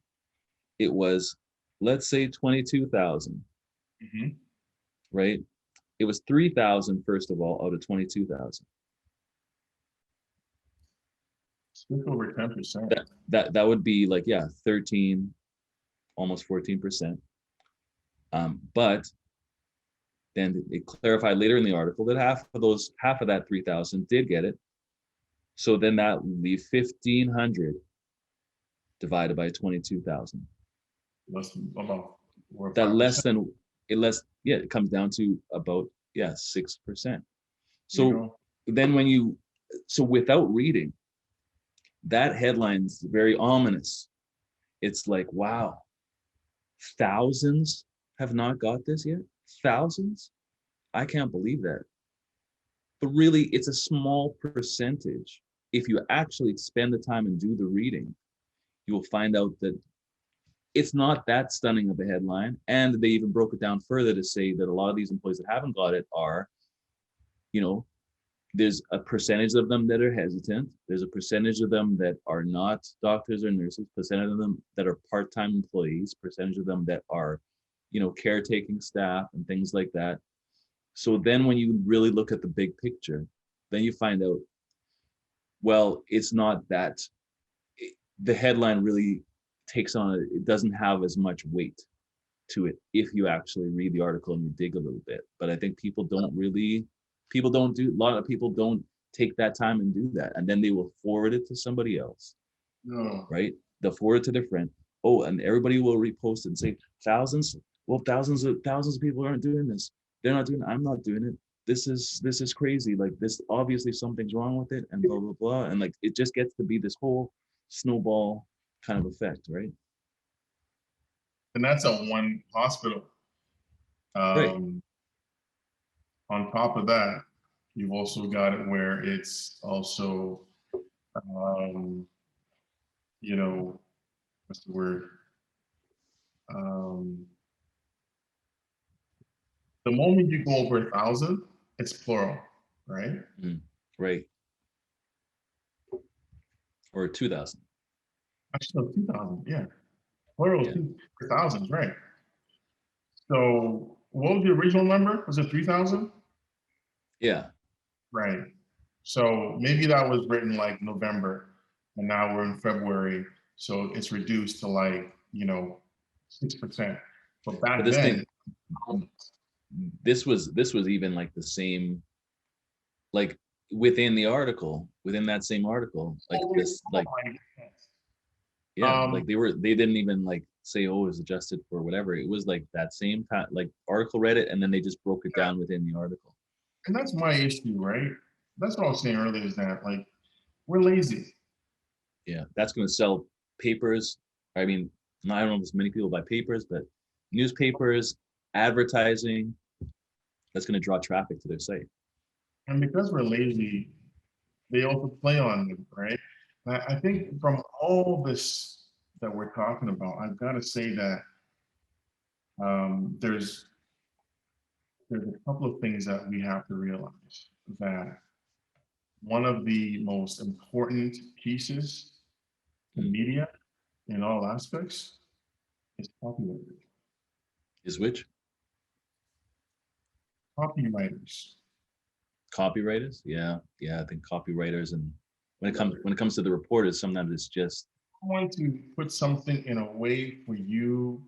it was, let's say 22,000, right? It was 3,000 first of all out of 22,000. It's over 10%. That would be like, 13, almost 14%. But then it clarified later in the article that half of that 3,000 did get it. So then that would be 1,500 divided by 22,000. Less than about that less than it comes down to about 6%. So then without reading, that headline's very ominous. It's like, wow, thousands have not got this yet? Thousands? I can't believe that. But really, it's a small percentage. If you actually spend the time and do the reading, you will find out that it's not that stunning of a headline. And they even broke it down further to say that a lot of these employees that haven't got it are, there's a percentage of them that are hesitant. There's a percentage of them that are not doctors or nurses, percentage of them that are part-time employees, percentage of them that are, caretaking staff and things like that. So then when you really look at the big picture, then you find out, well, it's not that the headline really takes on, it doesn't have as much weight to it if you actually read the article and you dig a little bit. But I think a lot of people don't take that time and do that. And then they will forward it to somebody else, No. right? They'll forward it to their friend. Oh, and everybody will repost it and say thousands of people aren't doing this. They're not doing it. I'm not doing it. This is crazy. Like, this, obviously something's wrong with it, and blah blah blah. And like, it just gets to be this whole snowball kind of effect, right? And that's at one hospital. Right. Um, on top of that, you've also got it where it's also, um, you know, what's the word? Um, the moment you go over 1,000, it's plural, right? Mm, right. Or 2000. Actually, no, 2,000, yeah. Plural is Yeah. 2,000, right? So what was the original number? Was it 3,000? Yeah. Right. So maybe that was written like November, and now we're in February, so it's reduced to like 6%. But But back this then, thing, this was even like the same, like, within that same article, like this, like, yeah, like they didn't even like say, oh, it was adjusted for whatever. It was like that same time, like, article read it, and then they just broke it down within the article. and that's my issue, right? That's what I was saying earlier is that like we're lazy. Yeah, that's going to sell papers. I mean, I don't know if as many people buy papers, but newspapers, advertising, that's going to draw traffic to their site. And because we're lazy, they also play on it, right? I think from all this that we're talking about, I've got to say that there's a couple of things that we have to realize that one of the most important pieces of Hmm. media in all aspects is copywriters. Is which? Copywriters. Copywriters? Yeah, yeah. I think copywriters, and when it comes to the reporters, sometimes it's just, I want to put something in a way for you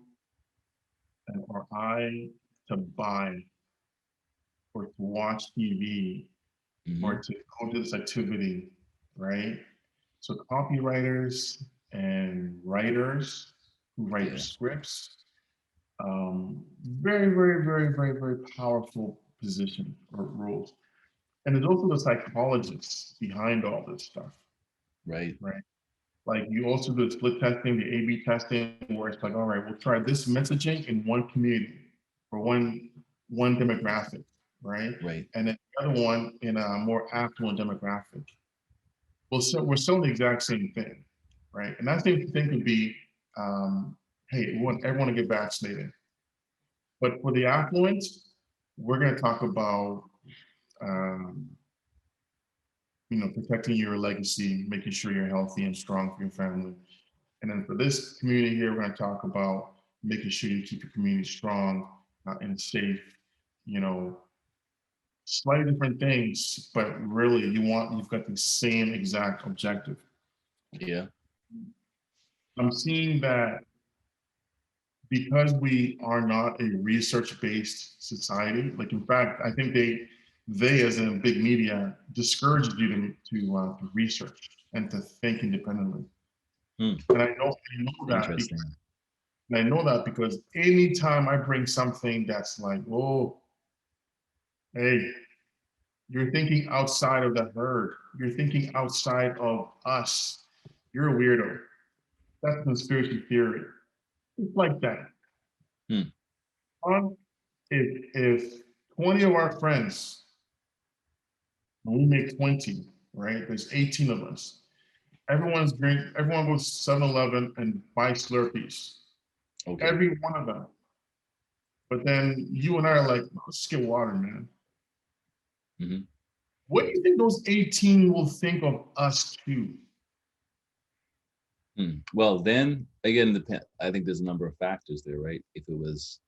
and or I to buy or to watch TV or mhm, to go to this activity, right? So copywriters and writers who write yeah, scripts, very, very, very, very, very powerful position or roles. And there's also the psychologists behind all this stuff, right, right? Like you also do the split testing, the A/B testing, where it's like, all right, we'll try this messaging in one community or one demographic, right? right, And then the other one in a more affluent demographic. We're selling the exact same thing, right? And that same thing could be, hey, we want everyone to get vaccinated. But for the affluent, we're going to talk about, um, protecting your legacy, making sure you're healthy and strong for your family. And then for this community here, we're going to talk about making sure you keep your community strong and safe. You know, slightly different things, but really you've got the same exact objective. yeah, I'm seeing that because we are not a research-based society, like in fact, I think they as in big media discouraged you to research and to think independently. hmm, And interesting. I know that because anytime I bring something that's like, oh, hey, you're thinking outside of the herd, you're thinking outside of us, you're a weirdo. That's conspiracy theory. It's like that. Hmm. If 20 of our friends, and we make 20, right? There's 18 of us. Everyone goes to 7-Eleven and buys Slurpees. Okay. Every one of them. But then you and I are like, let's get water, man. Hmm. What do you think those 18 will think of us too? Hmm. Well, then again, I think there's a number of factors there, right? If it was,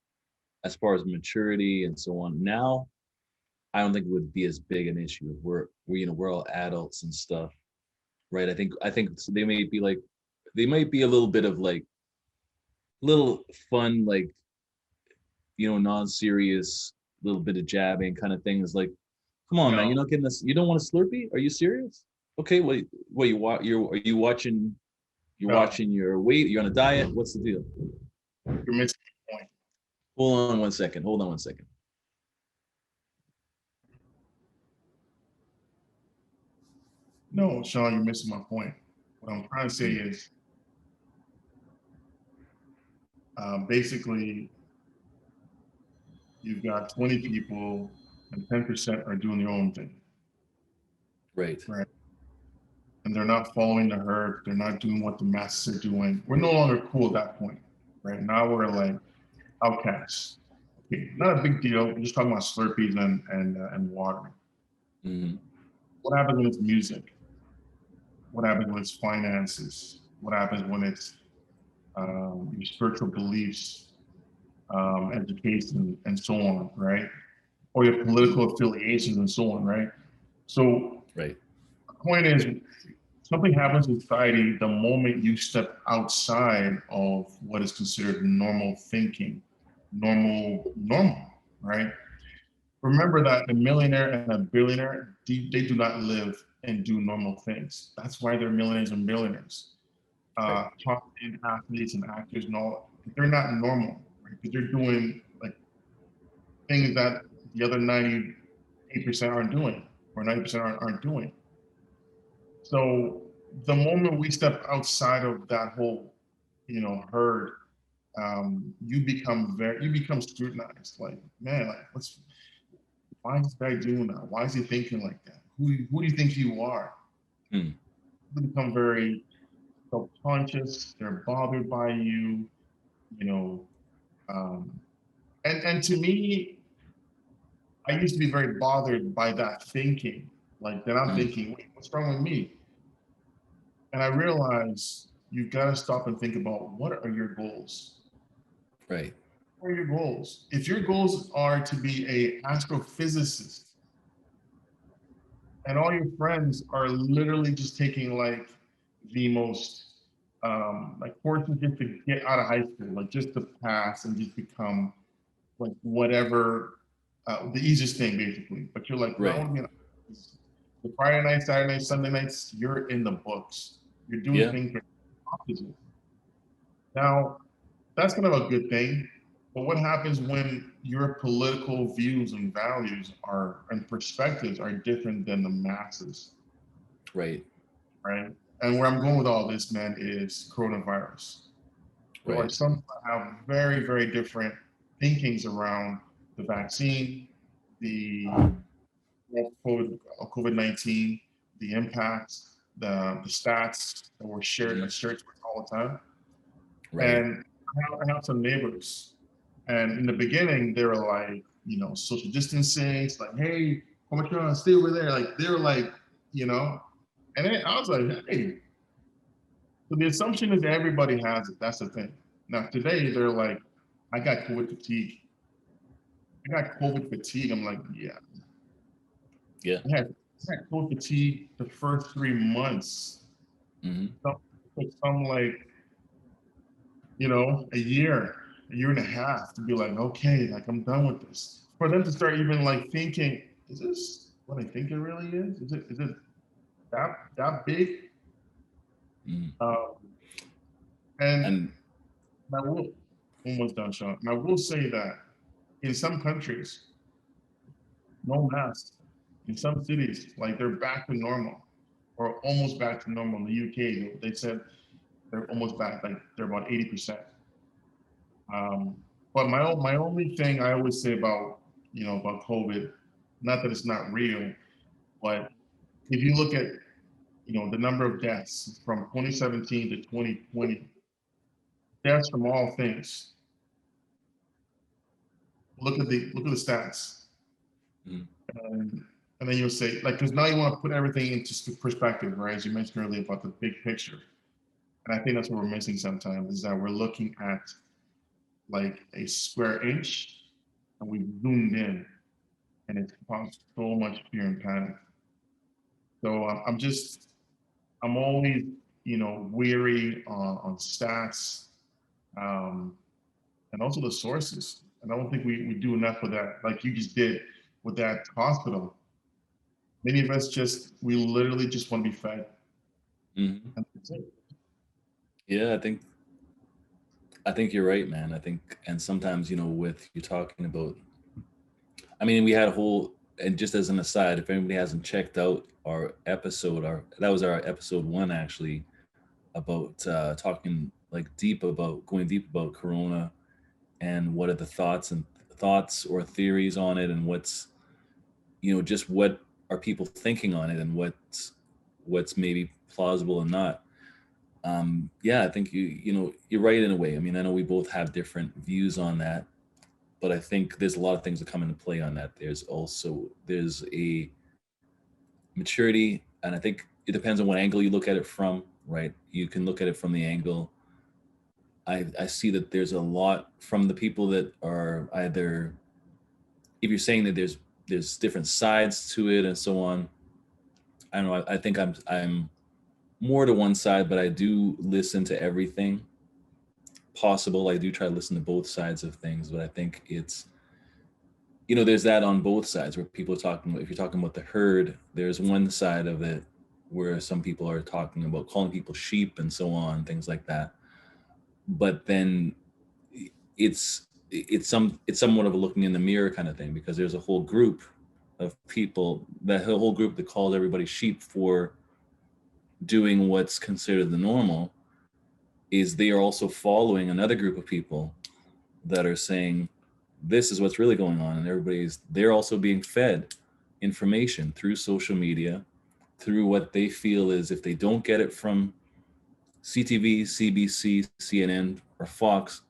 as far as maturity and so on, now I don't think it would be as big an issue if we're all adults and stuff, right? I think so they may be like, they might be a little bit of like little fun, like, non-serious, little bit of jabbing kind of things. Like, come on, man, No, you're not getting this. You don't want a Slurpee? Are you serious? Okay, what are you watching? You're no, watching your weight. You're on a diet. What's the deal? you're missing the point. Hold on one second. Hold on one second. No, Sean, you're missing my point. What I'm trying to say Mm. is basically you've got 20 people and 10% are doing their own thing, Right. right? And they're not following the herd. They're not doing what the masses are doing. We're no longer cool at that point, right? Now we're like outcasts. Okay, not a big deal. We're just talking about Slurpees and water. Mm. What happens when it's music? What happens when it's finances? What happens when it's your spiritual beliefs, education, and so on, right? Or your political affiliations and so on, right? So Right. the point is, something happens in society the moment you step outside of what is considered normal thinking, normal, right? Remember that a millionaire and a billionaire, they do not live and do normal things. That's why they're millionaires and billionaires. Right. Top end athletes and actors and all, they're not normal, right? Because they're doing like things that the other 98% aren't doing, or 90% aren't doing. So the moment we step outside of that whole, herd, you become scrutinized. Like, man, like, why is this guy doing that? Why is he thinking like that? Who do you think you are? Mm. They become very self-conscious. They're bothered by you, you know. Um, and to me, I used to be very bothered by that thinking. Like, then I'm Mm. thinking, wait, what's wrong with me? And I realized you've got to stop and think about, what are your goals? Right. What are your goals? If your goals are to be a astrophysicist, and all your friends are literally just taking like the most like courses just to get out of high school, like just to pass and just become like whatever, the easiest thing basically. But you're like, no, I Right. want to be the Friday night, Saturday night, Sunday nights, you're in the books. You're doing Yeah. things that are opposite. Now, that's kind of a good thing. But what happens when your political views and values are and perspectives are different than the masses, Right. right? And where I'm going with all this, man, is coronavirus. There are Right. some that have very, very different thinkings around the vaccine, the COVID-19, the impacts, the stats that were Mm. shared all the time. Right. And I have some neighbors, and in the beginning, they were like, social distancing. It's like, hey, how much you want to stay over there? Like, they were like, you know, and then I was like, hey. So the assumption is everybody has it. That's the thing. Now, today, they're like, I got COVID fatigue. I got COVID fatigue. I'm like, yeah. Yeah. I had COVID fatigue the first 3 months. Mm-hmm. Some like, a year and a half to be like, okay, like I'm done with this. For them to start even like thinking, is this what I think it really is? Is it that big? Mm. Um, and And I will almost done, Sean. And I will say that in some countries, no masks. In some cities, like they're back to normal or almost back to normal. In the UK, they said they're almost back, like they're about 80%. Um, but my only thing I always say about about COVID, not that it's not real, but if you look at the number of deaths from 2017 to 2020, deaths from all things. Look at the stats, mm. and, and then you'll say like, because now you want to put everything into perspective, right? As you mentioned earlier about the big picture, and I think that's what we're missing sometimes is that we're looking at like a square inch and we zoomed in and it's caused so much fear and panic. So I'm always weary on stats, um, and also the sources. And I don't think we do enough of that, like you just did with that hospital. Many of us we literally just want to be fed. Hmm. And that's it. Yeah, I think you're right, man. I think, and sometimes, with you talking about, I mean, we had a whole, and just as an aside, if anybody hasn't checked out our episode, that was our episode one actually, about talking like going deep about Corona and what are the thoughts or theories on it, and just what are people thinking on it, and what's maybe plausible and not. Yeah, I think you're right in a way. I mean, I know we both have different views on that, but I think there's a lot of things that come into play on that. There's a maturity, and I think it depends on what angle you look at it from, right? You can look at it from the angle. I see that there's a lot from the people that are either, if you're saying that there's different sides to it and so on. I don't know. I think I'm more to one side, but I do listen to everything possible. I do try to listen to both sides of things, but I think there's that on both sides where people are talking. If you're talking about the herd, there's one side of it where some people are talking about calling people sheep and so on, things like that. But then it's somewhat of a looking in the mirror kind of thing, because there's a whole group of people, that whole group that calls everybody sheep for doing what's considered the normal, is they are also following another group of people that are saying this is what's really going on, and they're also being fed information through social media, through what they feel is, if they don't get it from CTV, CBC, CNN, or Fox,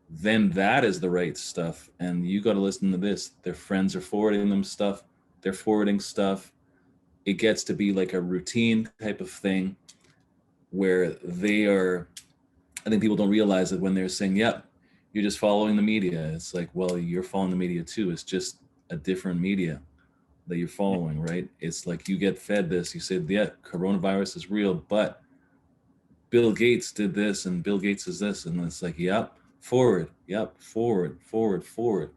then that is the right stuff, and you got to listen to this. Their friends are forwarding them stuff, they're forwarding stuff. It gets to be like a routine type of thing where they are, I think people don't realize that when they're saying, yep, you're just following the media. It's like, well, you're following the media too. It's just a different media that you're following, right? It's like you get fed this. You said, yeah, coronavirus is real, but Bill Gates did this and Bill Gates is this. And it's like, yep, forward, yep, forward, forward, forward.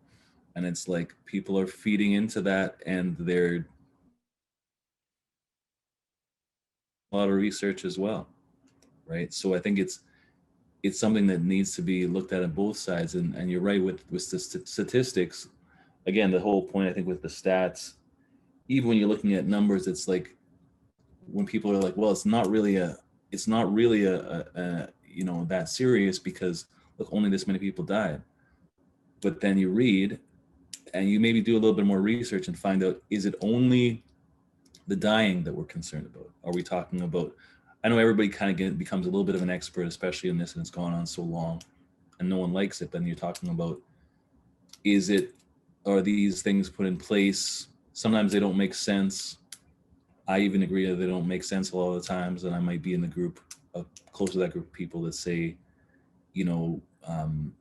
And it's like people are feeding into that, and they're a lot of research as well, right? So I think it's something that needs to be looked at on both sides. And you're right with the statistics. Again, the whole point I think with the stats, even when you're looking at numbers, it's like when people are like, well, it's not really a that serious, because look, only this many people died. But then you read, and you maybe do a little bit more research and find out, is it only the dying that we're concerned about? Are we talking about, I know everybody kind of becomes a little bit of an expert, especially in this, and it's gone on so long and no one likes it. Then you're talking about, is it, are these things put in place? Sometimes they don't make sense. I even agree that they don't make sense a lot of the times, and I might be in the group of, close to that group of people that say, you know, um,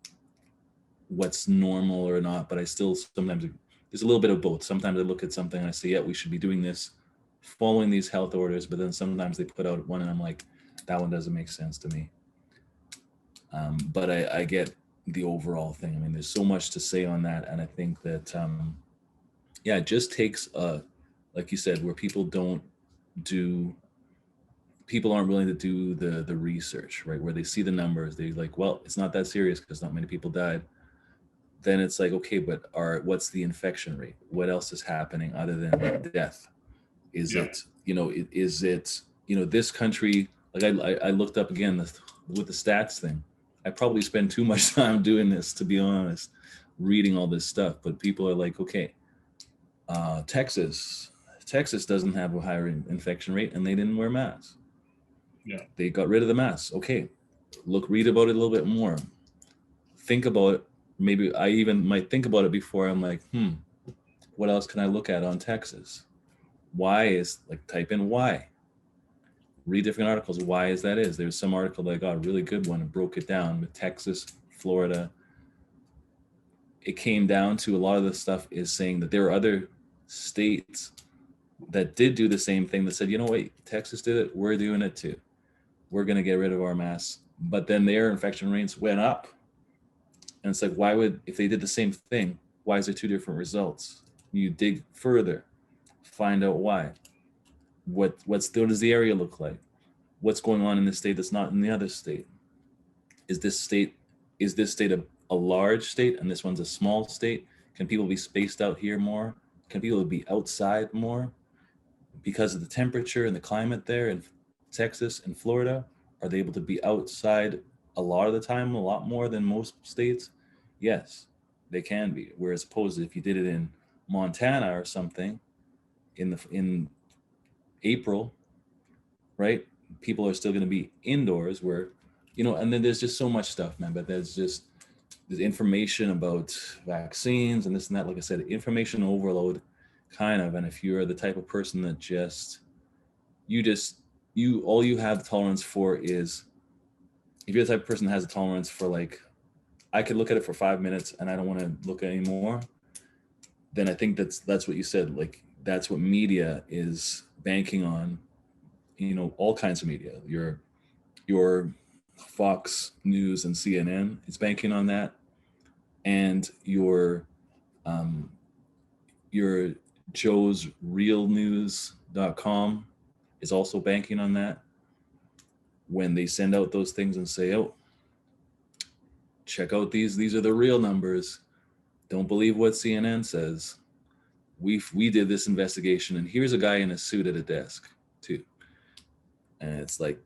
what's normal or not. But I still sometimes, there's a little bit of both. Sometimes I look at something and I say, yeah, we should be doing this, following these health orders. But then sometimes they put out one and I'm like, that one doesn't make sense to me. But I get the overall thing. I mean, there's so much to say on that, and I think that yeah, it just takes like you said, where do people aren't willing to do the research, right? Where they see the numbers, they like, well, it's not that serious because not many people died. Then it's like, okay, but what's the infection rate? What else is happening other than death? Is Yeah. it, is it, this country, like I looked up again with the stats thing. I probably spend too much time doing this, to be honest, reading all this stuff. But people are like, okay, Texas doesn't have a higher infection rate, and they didn't wear masks. Yeah. They got rid of the masks. Okay, read about it a little bit more. Think about it. Maybe I even might think about it before I'm like, what else can I look at on Texas? Why is, like, type in why. Read different articles. Why is that is. There's some article that I got a really good one and broke it down with Texas, Florida. It came down to, a lot of the stuff is saying that there are other states that did do the same thing, that said, you know what, Texas did it, we're doing it too. we're going to get rid of our masks. But then their infection rates went up. And it's like, why would, if they did the same thing, why is there two different results? You dig further, find out why. What does the area look like? What's going on in this state that's not in the other state? Is this state a large state and this one's a small state? Can people be spaced out here more? Can people be outside more? Because of the temperature and the climate there in Texas and Florida, are they able to be outside a lot of the time, a lot more than most states? Yes, they can be. Whereas opposed to if you did it in Montana or something in April, right? People are still going to be indoors where, and then there's just so much stuff, man. But there's information about vaccines and this and that. Like I said, information overload kind of. And if you're the type of person that all you have tolerance for is, if you're the type of person that has a tolerance for like, I could look at it for 5 minutes and I don't want to look at it anymore, then I think that's what you said. Like, that's what media is banking on, all kinds of media, your Fox News and CNN is banking on that. And your joesrealnews.com is also banking on that. When they send out those things and say, oh, check out these are the real numbers. Don't believe what CNN says. We did this investigation and here's a guy in a suit at a desk too. And it's like,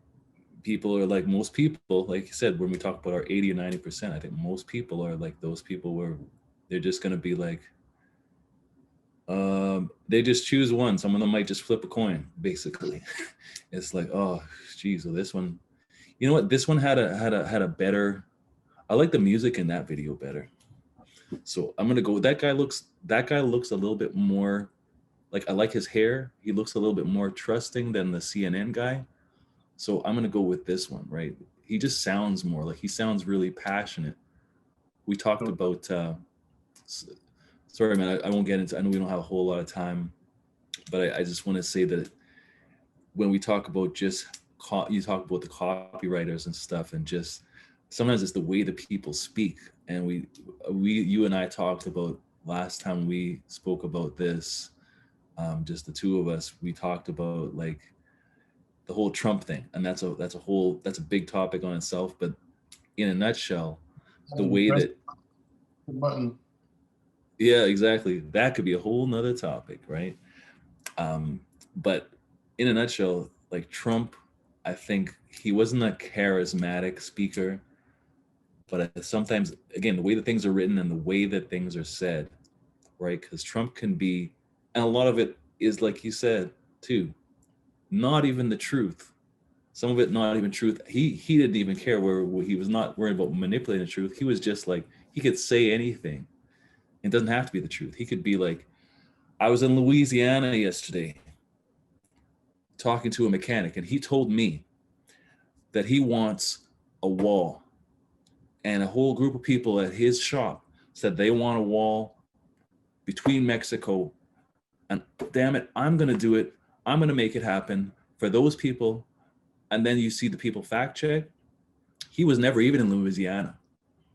people are like, most people, like you said, when we talk about our 80 or 90%, I think most people are like those people where they're just going to be like, they just choose one. Some of them might just flip a coin, basically. It's like, oh, geez, well, this one, you know what? This one had a better, I like the music in that video better. So I'm going to go with that guy looks a little bit more like, I like his hair. He looks a little bit more trusting than the CNN guy. So I'm going to go with this one, right? He just sounds more like, he sounds really passionate. We talked about, sorry, man, I won't get into, I know we don't have a whole lot of time, but I just want to say that when we talk about you talk about the copywriters and stuff, and just sometimes it's the way the people speak. And you and I talked about last time we spoke about this, just the two of us, we talked about like the whole Trump thing, and that's a big topic on itself. But in a nutshell, the way that button. Yeah, exactly. That could be a whole nother topic, right? But in a nutshell, like Trump, I think he wasn't a charismatic speaker, but sometimes, again, the way that things are written and the way that things are said, right? Because Trump can be, and a lot of it is, like you said, too, not even the truth. Some of it not even truth. He didn't even care where he was not worried about manipulating the truth. He was just like, he could say anything. It doesn't have to be the truth. He could be like, I was in Louisiana yesterday talking to a mechanic, and he told me that he wants a wall. And a whole group of people at his shop said they want a wall between Mexico. And damn it, I'm going to do it. I'm going to make it happen for those people. And then you see the people fact check. He was never even in Louisiana.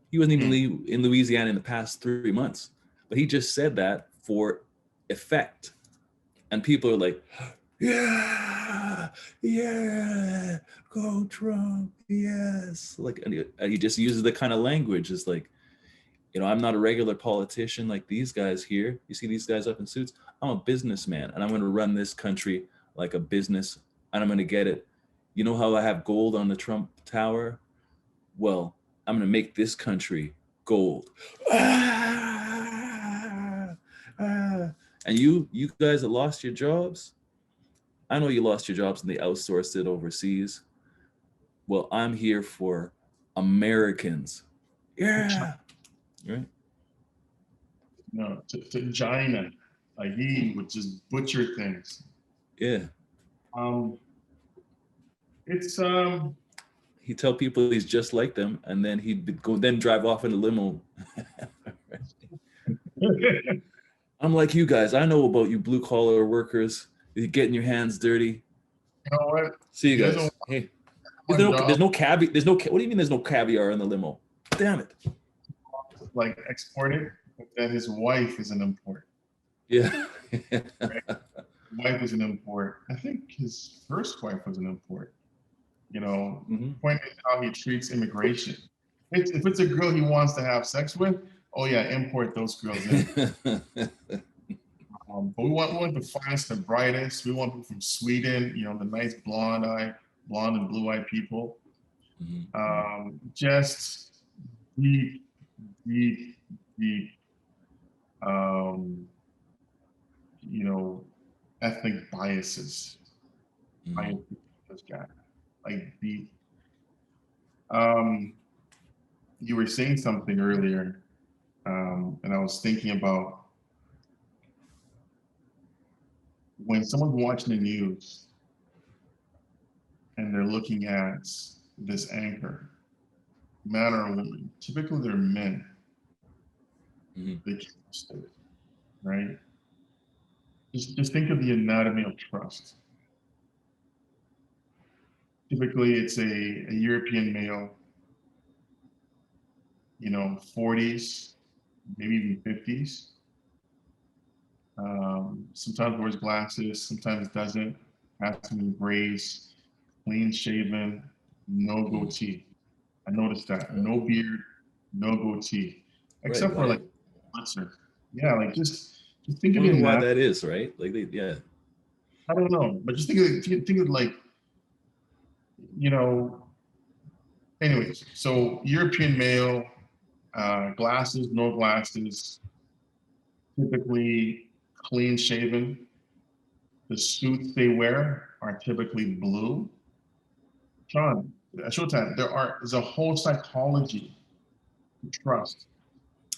He wasn't even in Louisiana in the past 3 months. But he just said that for effect. And people are like, yeah, go Trump, yes. Like, and he just uses the kind of language. It's like, I'm not a regular politician like these guys here. You see these guys up in suits? I'm a businessman, and I'm going to run this country like a business, and I'm going to get it. You know how I have gold on the Trump Tower? Well, I'm going to make this country gold. And you guys that lost your jobs, I know you lost your jobs and they outsourced it overseas. Well, I'm here for Americans. Yeah. Right. No, to China, like he would just butcher things. Yeah. It's He'd tell people he's just like them, and then he'd go drive off in a limo. I'm like you guys. I know about you blue collar workers. You're getting your hands dirty. You know what? See you guys. Hey. Is there no? There's no caviar. There's no. What do you mean? There's no caviar in the limo? Damn it! Like exported, but then his wife is an import. Yeah. Right? Wife is an import. I think his first wife was an import. You know, point is how he treats immigration. If it's a girl he wants to have sex with, oh yeah, import those girls in. But we want the finest and brightest. We want people from Sweden, you know, the nice blonde and blue-eyed people. Just deep, deep, deep, you know, ethnic biases. This guy, like deep. You were saying something earlier, and I was thinking about when someone's watching the news and they're looking at this anchor, man or woman, typically they're men. They can't stay, right? Just think of the anatomy of trust. Typically, it's a European male, you know, 40s, maybe even 50s. Sometimes wears glasses, sometimes doesn't. Has some braids, clean shaven, no goatee. I noticed that. No beard, no goatee, except for like blitzer. Yeah, like just think of I it. don't know why that is, right? Like yeah. I don't know, but just think of like, you know. Anyways, so European male, glasses, no glasses, typically clean shaven. The suits they wear are typically blue. Sean, Showtime, there's a whole psychology to trust,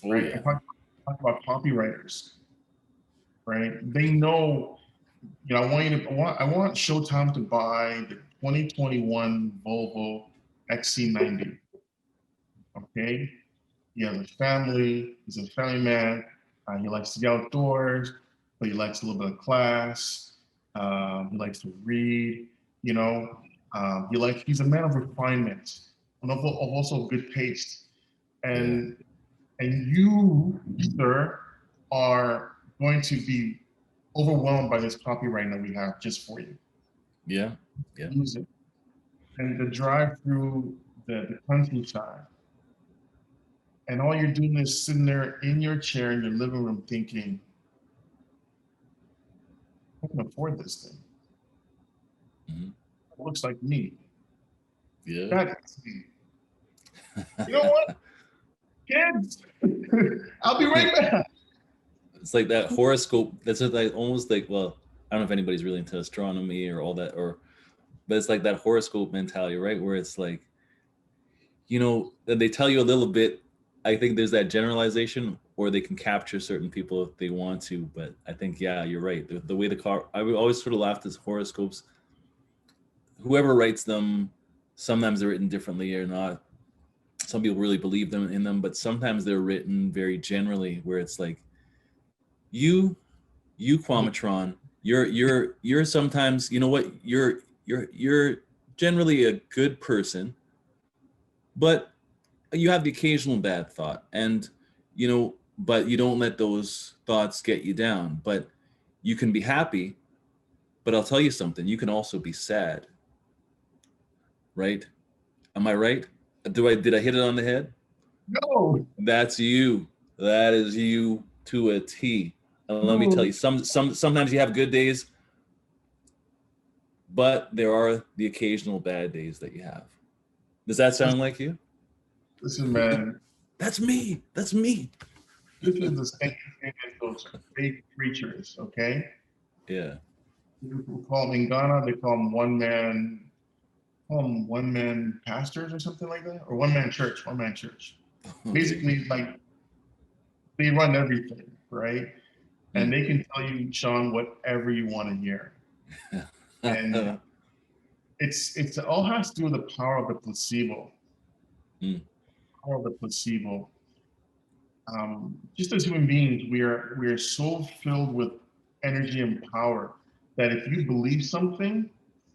right? Yeah. I talk about copywriters, right? They know, you know, I want Showtime to buy the 2021 Volvo XC90. Okay, he has a family. He's a family man. He likes the outdoors, but he likes a little bit of class. He likes to read. You know, he's a man of refinement and of also good taste. And you, sir, are going to be overwhelmed by this copyright that we have just for you. Yeah. Use it. And the drive through the countryside. And all you're doing is sitting there in your chair in your living room thinking, I can afford this thing. It looks like me. Yeah. That's me. You know what? Kids, I'll be right back. It's like that horoscope. That's like almost like, well, I don't know if anybody's really into astronomy or all that, but it's like that horoscope mentality, right? Where it's like, you know, they tell you a little bit. I think there's that generalization, or they can capture certain people if they want to. But I think, yeah, you're right. The way I would always sort of laugh at horoscopes. Whoever writes them, sometimes they're written differently or not. Some people really believe them in them, but sometimes they're written very generally, where it's like, you Quamatron, you're sometimes, you know what, you're generally a good person, but you have the occasional bad thought, and you know, but you don't let those thoughts get you down. But you can be happy, but I'll tell you something, you can also be sad, right? Am I right? Did I hit it on the head? No. That's you. That is you to a T. And let me tell you, sometimes you have good days, but there are the occasional bad days that you have. Does that sound like you? Listen, man. That's me. That's me. This is the same thing as those fake preachers, okay? Yeah. People call them in Ghana, they call them one man pastors or something like that, or one man church. Basically, like they run everything, right? And they can tell you, Sean, whatever you want to hear. And it all has to do with the power of the placebo. Power of the placebo. Just as human beings, we are so filled with energy and power that if you believe something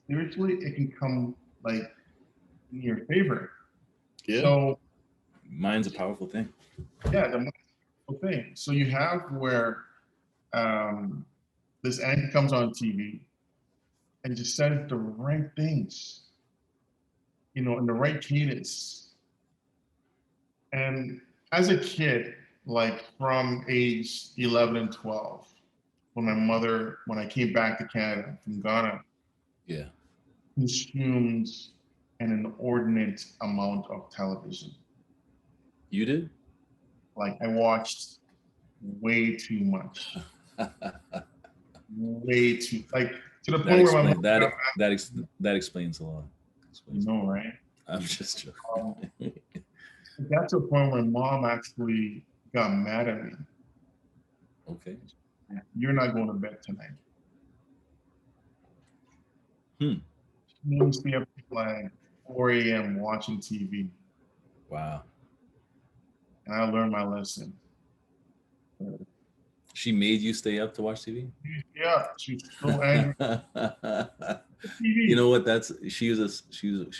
spiritually, it can come like in your favor. Yeah. So Mind's a powerful thing. yeah, the whole thing. So you have where this anchor comes on TV and just says the right things, in the right cadence. And as a kid, like from age 11 and 12, when I came back to Canada from Ghana, Yeah. consumed an inordinate amount of television. You did? Like I watched way too much, way too, like to the That point where my explains mom got that explains a lot. Explains a lot. right? I'm just Um, joking. it got to a point where mom actually got mad at me. Okay. You're not going to bed tonight. Hmm. She made me stay up till like 4 a.m. watching TV, Wow. and I learned my lesson. She made you stay up to watch TV? Yeah, she was so angry. You TV. know what? She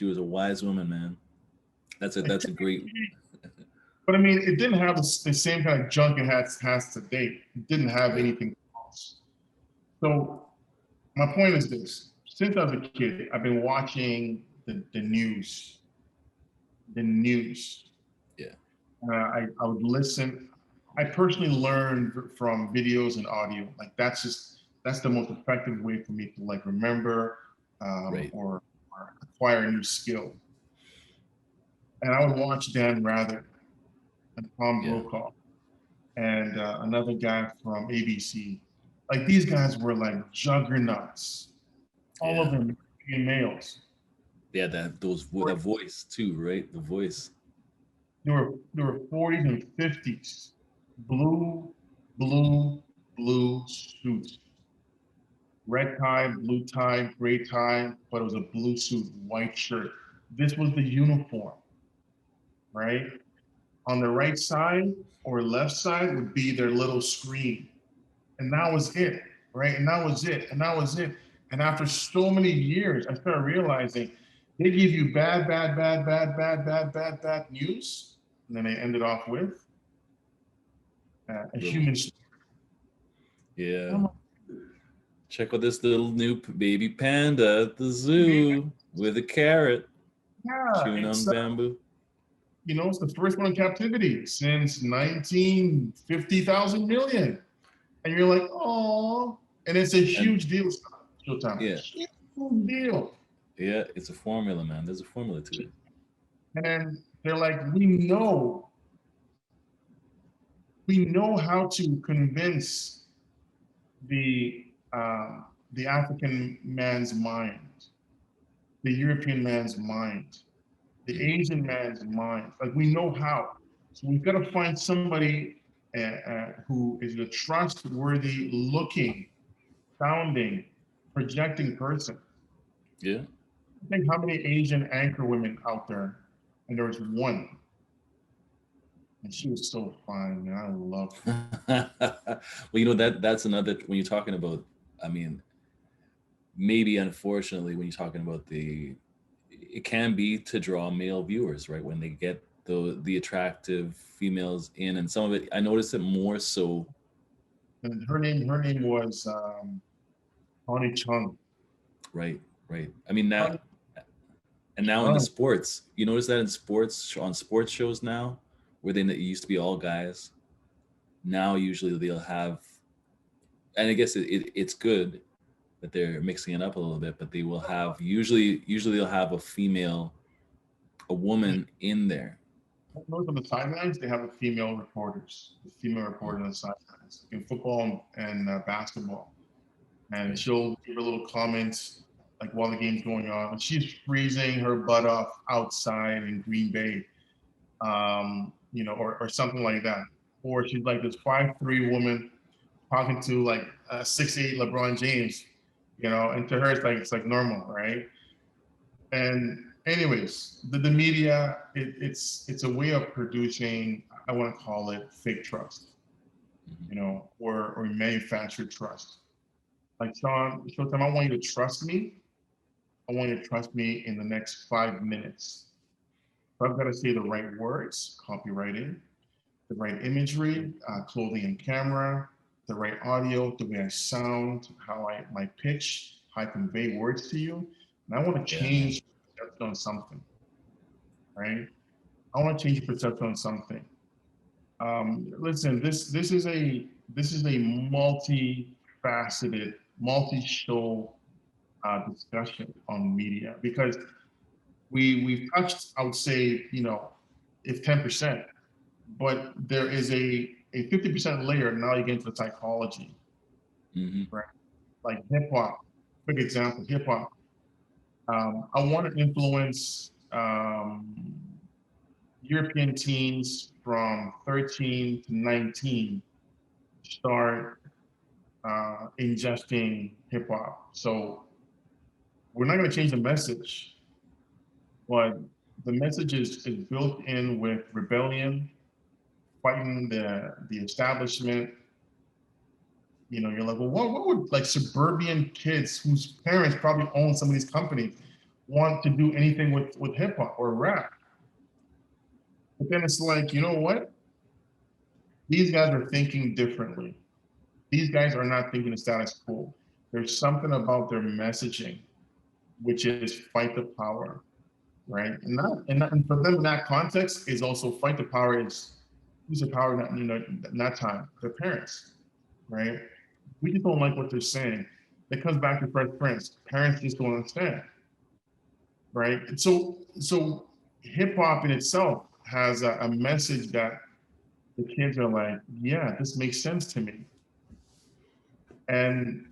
was a wise woman, man. That's a great. But I mean, it didn't have the same kind of junk it has today. It didn't have Right. anything else. So my point is this: since I was a kid, I've been watching the news. The news. Yeah. I would listen. I personally learned from videos and audio. Like that's the most effective way for me to like remember Right. or acquire a new skill. And I would watch Dan Rather and Tom Yeah. Brokaw and another guy from ABC. Like these guys were like juggernauts, all of Yeah. them males. Yeah. That voice too, right? The voice. They were 40s and 50s, blue, blue, blue suits, red tie, blue tie, gray tie, but it was a blue suit, white shirt. This was the uniform, right? On the right side or left side would be their little screen. And that was it, right? And that was it. And that was it. And after so many years, I started realizing they give you bad, bad, bad, bad, bad, bad, bad, bad news. And then they ended off with a Little. human story. Yeah. Check out this little new baby panda at the zoo with a carrot Yeah, chewing on it's bamboo. it's the first one in captivity since 1950,000 million. And you're like, oh, and it's a And huge deal, Showtime. yeah, Huge deal. yeah, it's a formula, man. There's a formula to it. And then they're like, we know how to convince the the African man's mind, the European man's mind, the Asian man's mind. Like we know how. So we've got to find somebody who is a trustworthy looking, sounding, projecting person. Yeah. I think how many Asian anchor women out there, and there was one, and she was so fine, man. I loved her. Well, that's another when you're talking about. I mean, maybe unfortunately, when you're talking about it can be to draw male viewers, right? When they get the attractive females in, and some of it, I noticed it more so. And her name was Connie Chung. Right, right. I mean now, Connie and now in the Chung. sports, you notice that in sports on sports shows now, where it used to be all guys. Now usually they'll have, and I guess it's good that they're mixing it up a little bit, but they will have usually they'll have a woman in there. Those on the sidelines, they have a female reporter on the sidelines in football and basketball. And Right. she'll give a little comments like while the game's going on. And she's freezing her butt off outside in Green Bay, or something like that. Or she's like this 5'3" woman talking to like 6'8" LeBron James, and to her it's like normal, right? And anyways, the media, it's a way of producing, I want to call it fake trust, or manufactured trust. Like Showtime, I want you to trust me, I want you to trust me in the next 5 minutes. So I've got to say the right words, copywriting, the right imagery, clothing and camera, the right audio, the way I sound, how I my pitch, how I convey words to you. And I want to Yeah, man. change perception on something, right? I want to change your perception on something. Listen, this is a multifaceted, multi-show discussion on media because we've touched, I would say, if 10%, but there is a 50% layer. Now you get into the psychology, Hmm. right? Like hip hop, quick example, hip hop. I want to influence European teens from 13 to 19 start ingesting hip hop. So we're not going to change the message, but the message is built in with rebellion, fighting the establishment. You're like, well, what would like suburban kids whose parents probably own some of these companies want to do anything with hip hop or rap? But then it's like, you know what? These guys are thinking differently. These guys are not thinking the status quo. There's something about their messaging, which is fight the power, right? And for them in that context is also fight the power is who's the power not in that time? Their parents, right? We just don't like what they're saying. It comes back to Fresh Prince. Parents just don't understand, right? And so hip hop in itself has a message that the kids are like, yeah, this makes sense to me. And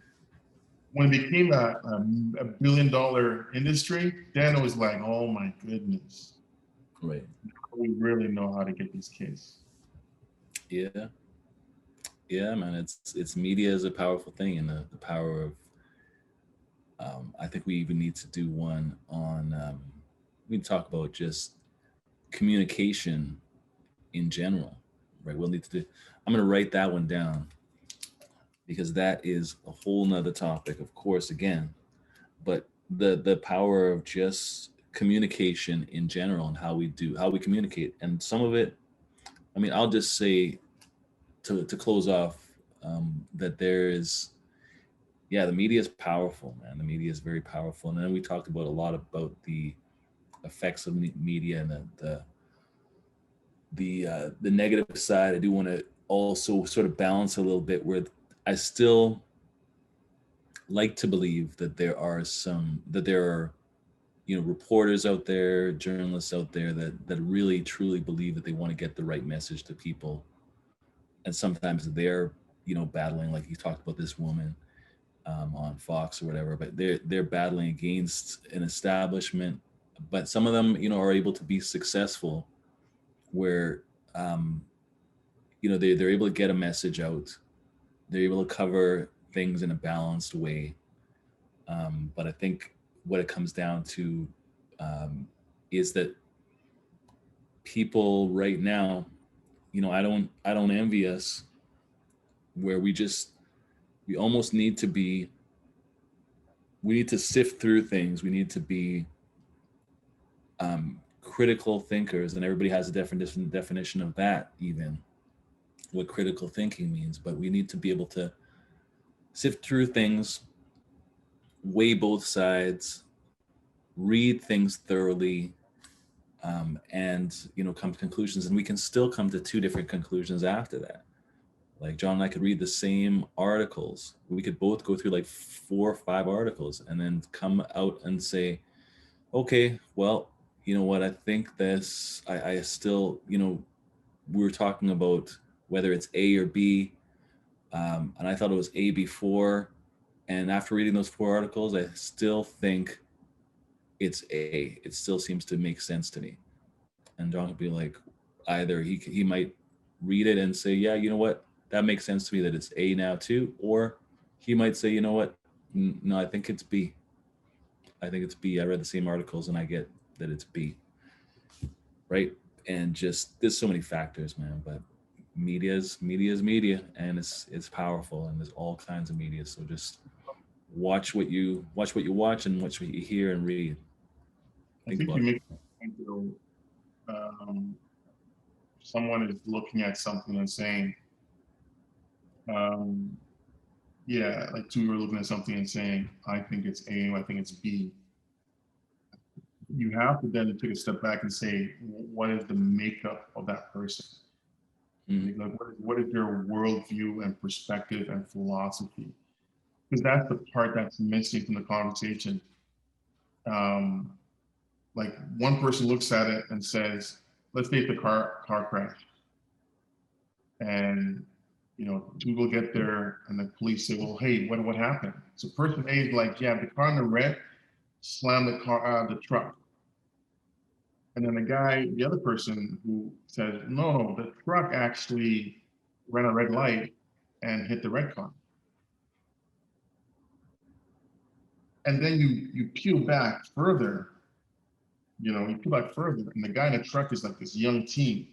when it became a billion-dollar industry, then it was like, oh my goodness, Right. we really know how to get these kids. Yeah. Yeah, man. It's media is a powerful thing, and the power of. I think we even need to do one on. We talk about just communication in general, right? We'll need to do. I'm going to write that one down because that is a whole nother topic, of course. Again, but the power of just communication in general and how we communicate, and some of it. I mean, I'll just say to close off that there is, yeah, the media is powerful, man. The media is very powerful, and then we talked about a lot about the effects of media and the negative side. I do want to also sort of balance a little bit where I still like to believe that there are reporters out there, journalists out there that really truly believe that they want to get the right message to people, and sometimes they're battling, like you talked about this woman on Fox or whatever, but they're battling against an establishment, but some of them are able to be successful where um, they're able to get a message out, they're able to cover things in a balanced way. But I think what it comes down to is that people right now, I don't envy us, where we almost need to be, we need to sift through things. We need to be critical thinkers, and everybody has a different definition of that, even what critical thinking means. But we need to be able to sift through things, weigh both sides, read things thoroughly, and come to conclusions. And we can still come to two different conclusions after that. Like John and I could read the same articles. We could both go through like 4 or 5 articles and then come out and say, okay, well, you know what? I think this, I still, we were talking about whether it's A or B. And I thought it was A before. And after reading those 4 articles, I still think it's A. It still seems to make sense to me. And John would be like, either he might read it and say, yeah, you know what? That makes sense to me that it's A now too. Or he might say, you know what? No, I think it's B. I think it's B. I read the same articles and I get that it's B. Right. And just there's so many factors, man. But media is media, and it's powerful, and there's all kinds of media. So just watch what you watch and watch what you hear and read. I Think think about you it. make a point, though, someone is looking at something and saying, um, yeah, like two are looking at something and saying, I think it's A, or I think it's B. You have to then take a step back and say, what is the makeup of that person? Mm, Like, what is their worldview and perspective and philosophy? Because that's the part that's missing from the conversation. Um, like one person looks at it and says, let's take the car crash, and two will get there, and the police say, well, hey, what happened? So person A is like, yeah, the car in the red slammed the car out of the truck. And then the other person who says, no, the truck actually ran a red light and hit the red car. And then you peel back further, you peel back further, and the guy in the truck is like this young teen,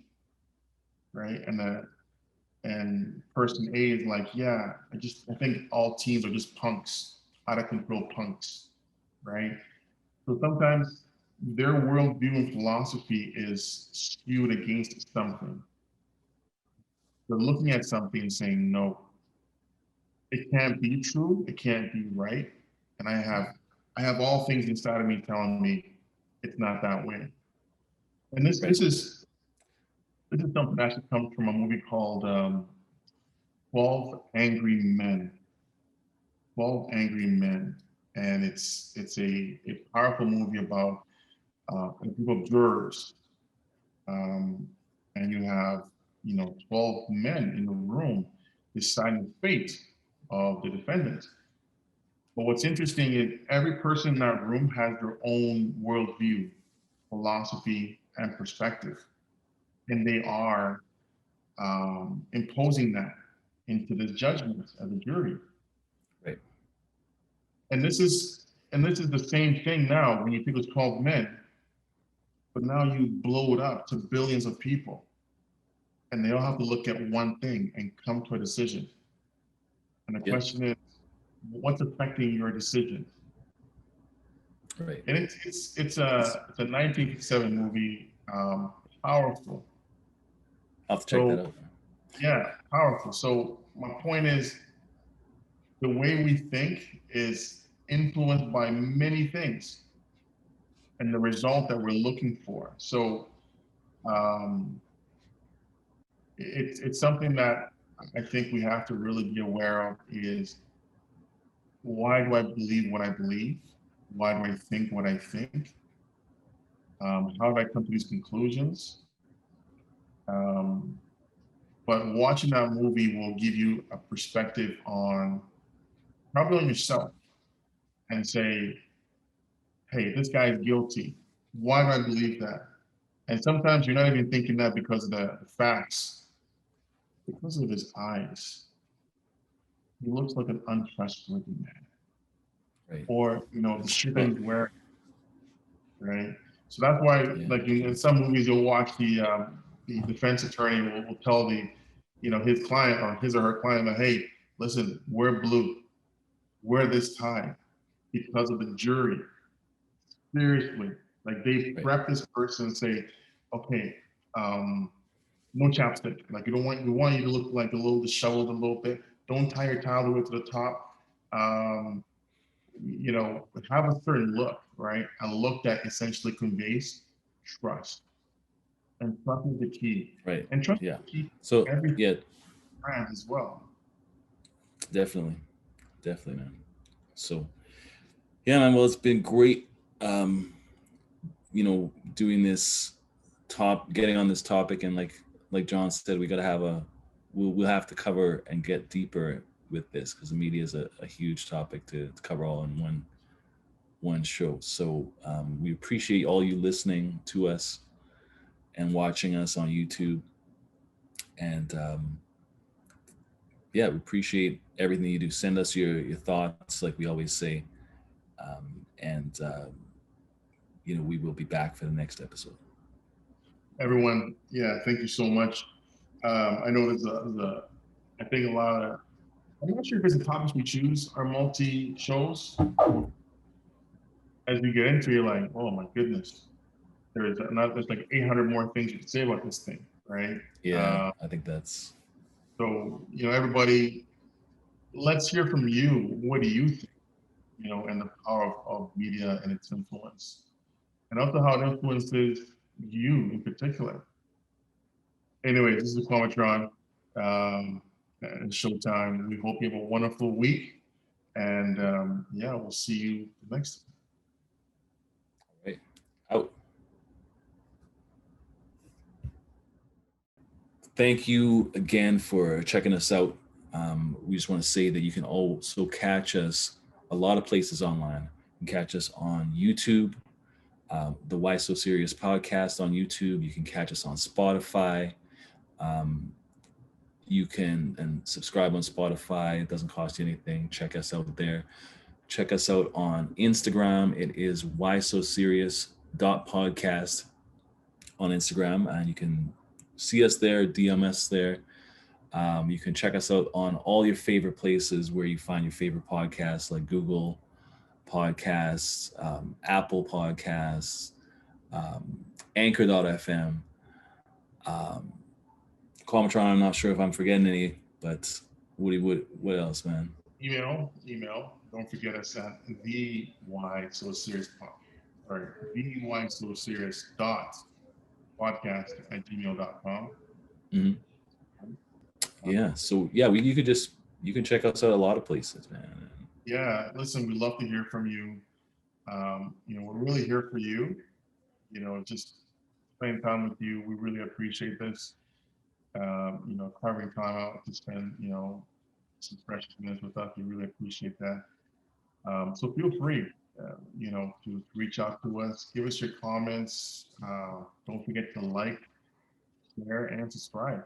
right? And person A is like, yeah, I think all teens are just punks, out of control punks, right? So sometimes their worldview and philosophy is skewed against something. They're looking at something and saying, no, it can't be true, it can't be right. And I have all things inside of me telling me it's not that way. And this right. this is this is something that actually comes from a movie called 12 Angry Men. 12 Angry Men. And it's a powerful movie about a group of jurors. Um, and you have 12 men in the room deciding the fate of the defendant. But what's interesting is every person in that room has their own worldview, philosophy, and perspective. And they are imposing that into this judgment as a jury. Right. And this is the same thing now when you think it's 12 men, but now you blow it up to billions of people, and they all have to look at one thing and come to a decision. And the Yeah. question is, what's affecting your decision? Right. And it's a 1957 movie, powerful. I'll have to check that So out. yeah, powerful. So my point is, the way we think is influenced by many things, and the result that we're looking for. So um, it's something that I think we have to really be aware of is, why do I believe what I believe? Why do I think what I think? How do I come to these conclusions? Um, but watching that movie will give you a perspective on, probably on yourself, and say, hey, this guy is guilty. Why do I believe that? And sometimes you're not even thinking that because of the facts, because of his eyes. He looks like an untrustworthy man. Right. Or, the shit that Well, he's wearing, right? So that's why, yeah. like in some movies, you'll watch the defense attorney will tell his client or his or her client that, hey, listen, wear blue, wear this tie, because of the jury. Seriously, like they Right. prep this person and say, okay, um, no chapstick. Like we want you to look like a little disheveled a little bit. Don't tie your tie all the way to the top. Um, have a certain look, right? A look that essentially conveys trust. And trust is the key. Right. And trust Yeah. is the key So to every yeah, brand as well. definitely, definitely, man. So yeah, man. Well, it's been great. Um, doing this getting on this topic, and like John said, we got to have we'll have to cover and get deeper with this, because the media is a huge topic to cover all in one show. So we appreciate all you listening to us and watching us on YouTube, and yeah, we appreciate everything you do. Send us your thoughts, like we always say, and we will be back for the next episode. Everyone, yeah, thank you so much. I know I think a lot of I'm not sure if it's the topics we choose are multi shows. As you get into it, you're like, oh my goodness, there's like 800 more things you can say about this thing, right? Yeah, I think that's So, everybody, let's hear from you. What do you think, and the power of media and its influence, and also how it influences you in particular. Anyway, this is Quamatron, and Showtime. We hope you have a wonderful week, and yeah, we'll see you next time. right. Out. Thank you again for checking us out. We just want to say that you can also catch us a lot of places online. You can catch us on YouTube, the Why So Serious podcast on YouTube. You can catch us on Spotify. Um, you can and subscribe on Spotify. It doesn't cost you anything. Check us out there. Check us out on Instagram. It is Why So Serious podcast on Instagram, and you can see us there, DM us there. You can check us out on all your favorite places where you find your favorite podcasts, like Google Podcasts, Apple Podcasts, Anchor.fm. Um, Quamatron, I'm not sure if I'm forgetting any, but what else, man? Email. Don't forget us at the Why So Serious or the Why So Serious podcast@gmail.com. Mm-hmm. Yeah. So yeah, you can check us out a lot of places, man. Yeah, listen, we love to hear from you. We're really here for you. Just spending time with you. We really appreciate this. Carving time out to spend, some precious minutes with us. We really appreciate that. So feel free, to reach out to us. Give us your comments. Don't forget to like, share, and subscribe.